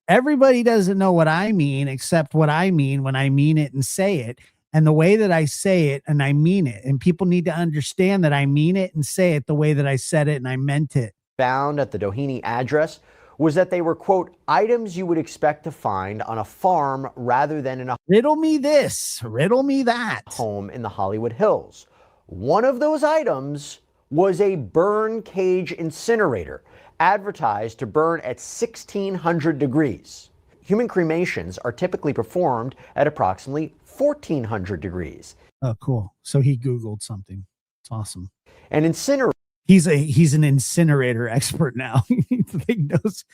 Everybody doesn't know what I mean except what I mean when I mean it and say it. And the way that I say it and I mean it. And people need to understand that I mean it and say it the way that I said it and I meant it. Found at the Doheny address was that they were, quote, items you would expect to find on a farm rather than in a riddle me this, riddle me that home in the Hollywood Hills. One of those items was a burn cage incinerator advertised to burn at 1,600 degrees. Human cremations are typically performed at approximately 1,400 degrees. Oh, cool. So he Googled something. It's awesome. An incinerator. He's an incinerator expert now. He knows.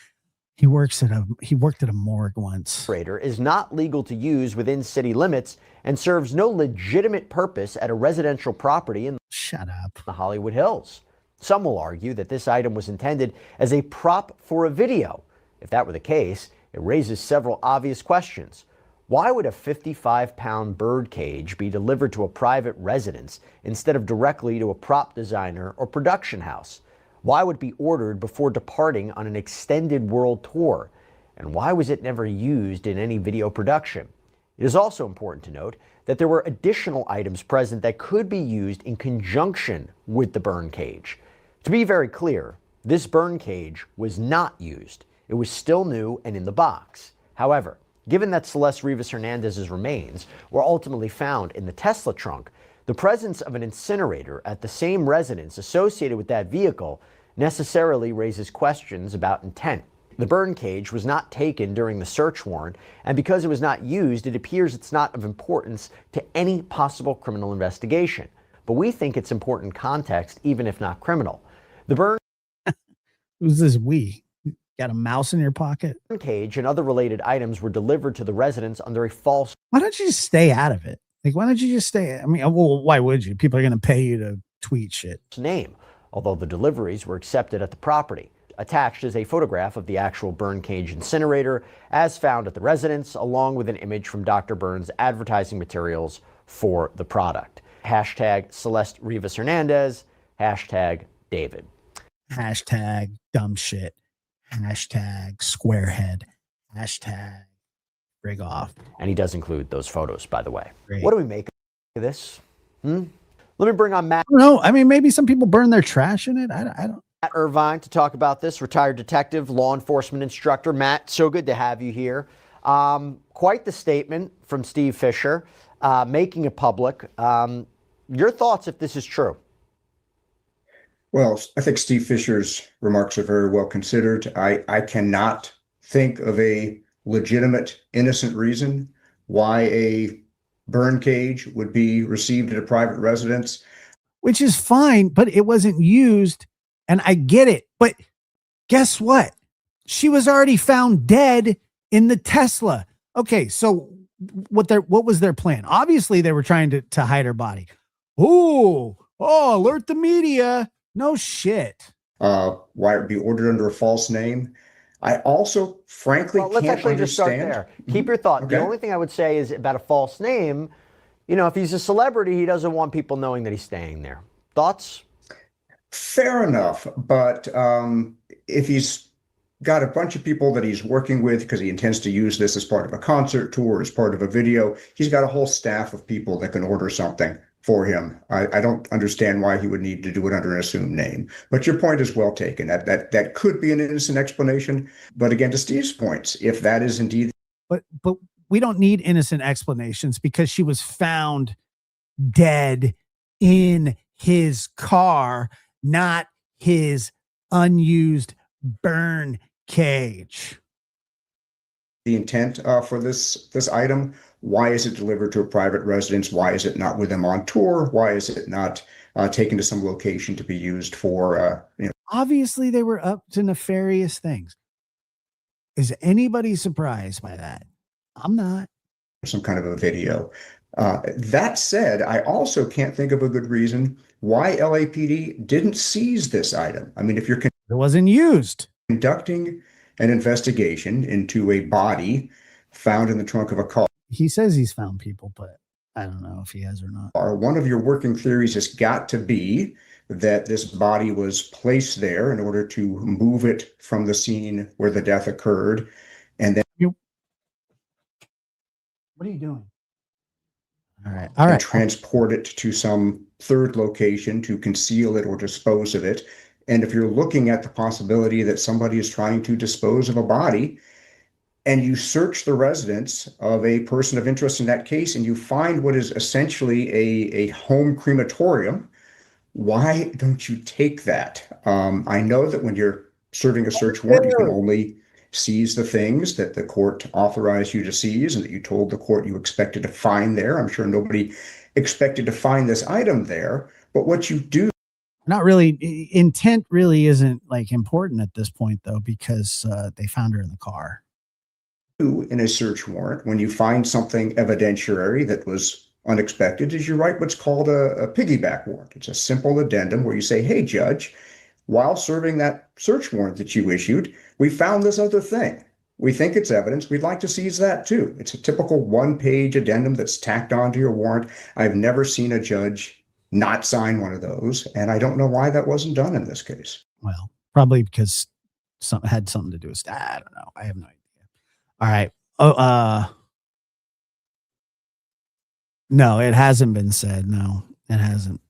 He worked at a morgue once. Incinerator is not legal to use within city limits and serves no legitimate purpose at a residential property in the Hollywood Hills. Some will argue that this item was intended as a prop for a video. If that were the case, it raises several obvious questions. Why would a 55-pound bird cage be delivered to a private residence instead of directly to a prop designer or production house? Why would it be ordered before departing on an extended world tour? And why was it never used in any video production? It is also important to note that there were additional items present that could be used in conjunction with the burn cage. To be very clear, this burn cage was not used. It was still new and in the box. However, given that Celeste Rivas Hernandez's remains were ultimately found in the Tesla trunk, the presence of an incinerator at the same residence associated with that vehicle necessarily raises questions about intent. The burn cage was not taken during the search warrant, and because it was not used, it appears it's not of importance to any possible criminal investigation. But we think it's important context, even if not criminal. The burn Who's this we? Got a mouse in your pocket? cage and other related items were delivered to the residence under a false. Why don't you just stay out of it? Like, why don't you just stay? I mean, well, why would you? People are going to pay you to tweet shit. Name, although the deliveries were accepted at the property. Attached is a photograph of the actual burn cage incinerator as found at the residence, along with an image from Dr. Burns' advertising materials for the product. Hashtag Celeste Rivas Hernandez, hashtag David. Hashtag dumb shit. Hashtag squarehead. Hashtag rig off. And he does include those photos, by the way. Great. What do we make of this? Let me bring on Matt. No, I mean, maybe some people burn their trash in it. I don't. Matt Irvine to talk about this, retired detective, law enforcement instructor. Matt, so good to have you here. Quite the statement from Steve Fisher, making it public. Your thoughts if this is true? Well, I think Steve Fisher's remarks are very well considered. I cannot think of a legitimate, innocent reason why a burn cage would be received at a private residence. Which is fine, but it wasn't used. And I get it. But guess what? She was already found dead in the Tesla. Okay, so what was their plan? Obviously, they were trying to hide her body. Oh, alert the media. No shit. Why it would be ordered under a false name. I also, frankly, Well, let's can't actually just start understand. there. Keep your thought. Okay. The only thing I would say is about a false name. You know, if he's a celebrity, he doesn't want people knowing that he's staying there. Thoughts? Fair enough, but if he's got a bunch of people that he's working with because he intends to use this as part of a concert tour, as part of a video, he's got a whole staff of people that can order something for him. I don't understand why he would need to do it under an assumed name. But your point is well taken. That could be an innocent explanation. But again, to Steve's points, if that is indeed. But we don't need innocent explanations because she was found dead in his car, not his unused burn cage. The intent for this item, why is it delivered to a private residence? Why is it not with them on tour? Why is it not taken to some location to be used for, Obviously, they were up to nefarious things. Is anybody surprised by that? I'm not. some kind of a video? That said, I also can't think of a good reason why LAPD didn't seize this item. I mean, if you're It wasn't used. conducting an investigation into a body found in the trunk of a car, He says he's found people, but I don't know if he has or not. one of your working theories has got to be that this body was placed there in order to move it from the scene where the death occurred. And then What are you doing? All right. transport it to some third location to conceal it or dispose of it. And if you're looking at the possibility that somebody is trying to dispose of a body, and you search the residence of a person of interest in that case, and you find what is essentially a home crematorium, why don't you take that? I know that when you're serving a search warrant, you can only seize the things that the court authorized you to seize and that you told the court you expected to find there. I'm sure nobody expected to find this item there, but what you do. Not really. Intent really isn't like important at this point, though, because they found her in the car. In a search warrant, when you find something evidentiary that was unexpected, is you write what's called a piggyback warrant. It's a simple addendum where you say, hey, judge, while serving that search warrant that you issued, we found this other thing. We think it's evidence. We'd like to seize that too. It's a typical one-page addendum that's tacked onto your warrant. I've never seen a judge not sign one of those, and I don't know why that wasn't done in this case. Well, probably because something had something to do with that. I don't know. I have no idea. All right. Oh, no, it hasn't been said. No, it hasn't.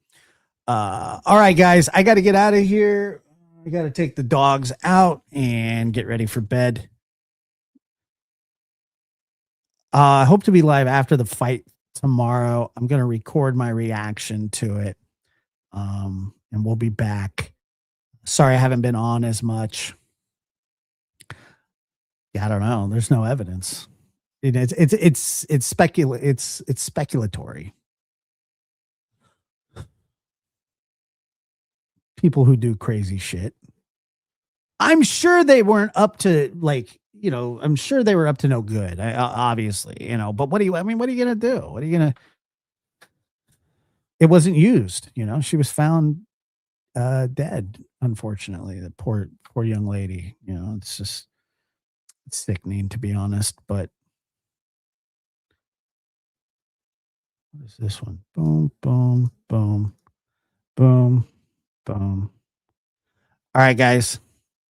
All right, guys, I got to get out of here. I got to take the dogs out and get ready for bed. I hope to be live after the fight tomorrow. I'm going to record my reaction to it. And we'll be back. Sorry, I haven't been on as much. Yeah, I don't know. There's no evidence. It's speculatory. People who do crazy shit. I'm sure they weren't up to I'm sure they were up to no good. Obviously, but what are you going to do? What are you going to, it wasn't used, she was found dead. Unfortunately, the poor young lady, it's sickening, to be honest, but what is this one? Boom, boom, boom, boom, boom. All right, guys.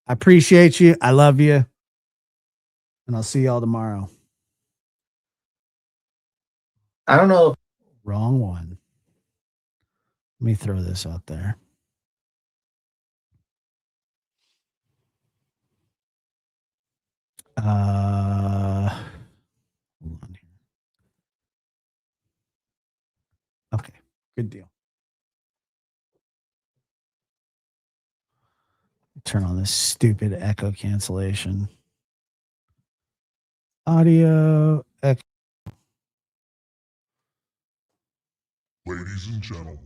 I appreciate you. I love you. And I'll see y'all tomorrow. I don't know. Wrong one. Let me throw this out there. Hold on here. Okay, good deal. Turn on this stupid echo cancellation. Audio echo. Ladies and gentlemen,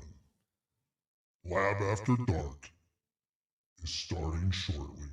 Lab After Dark is starting shortly.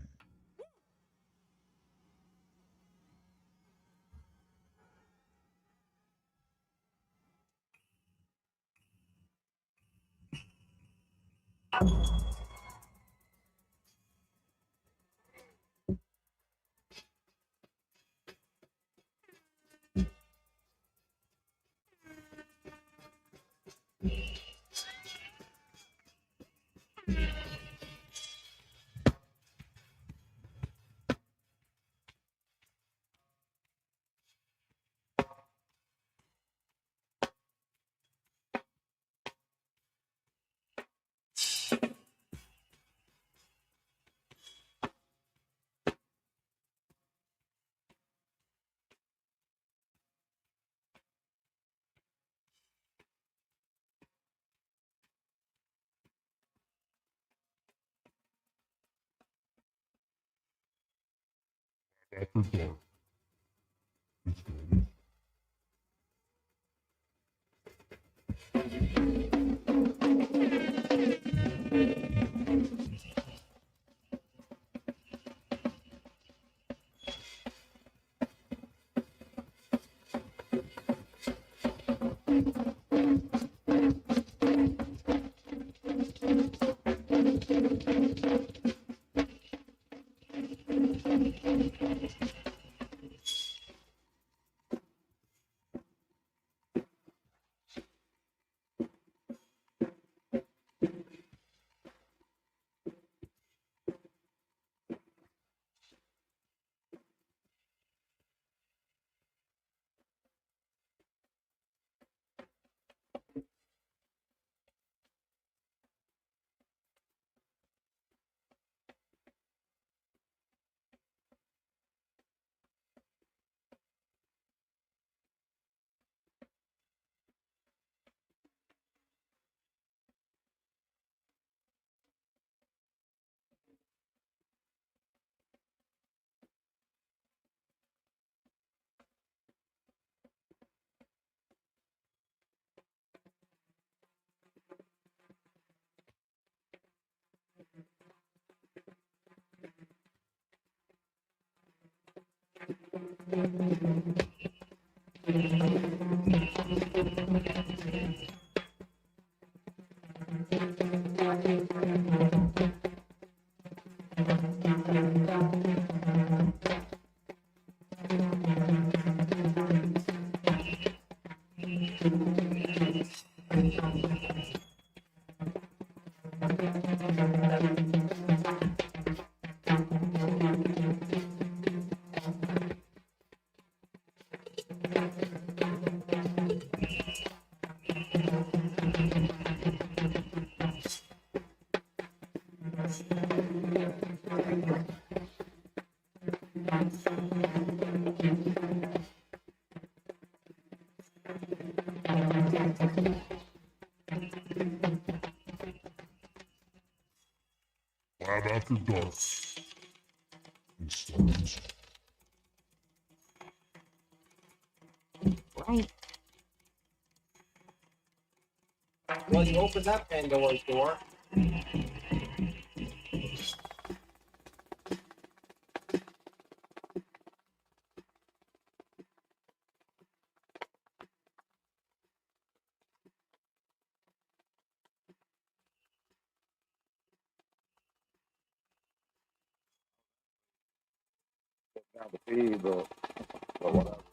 After Dark is starting. Lab After Dark is starting. Well, you open that Pandora's door. Down the feed, but whatever.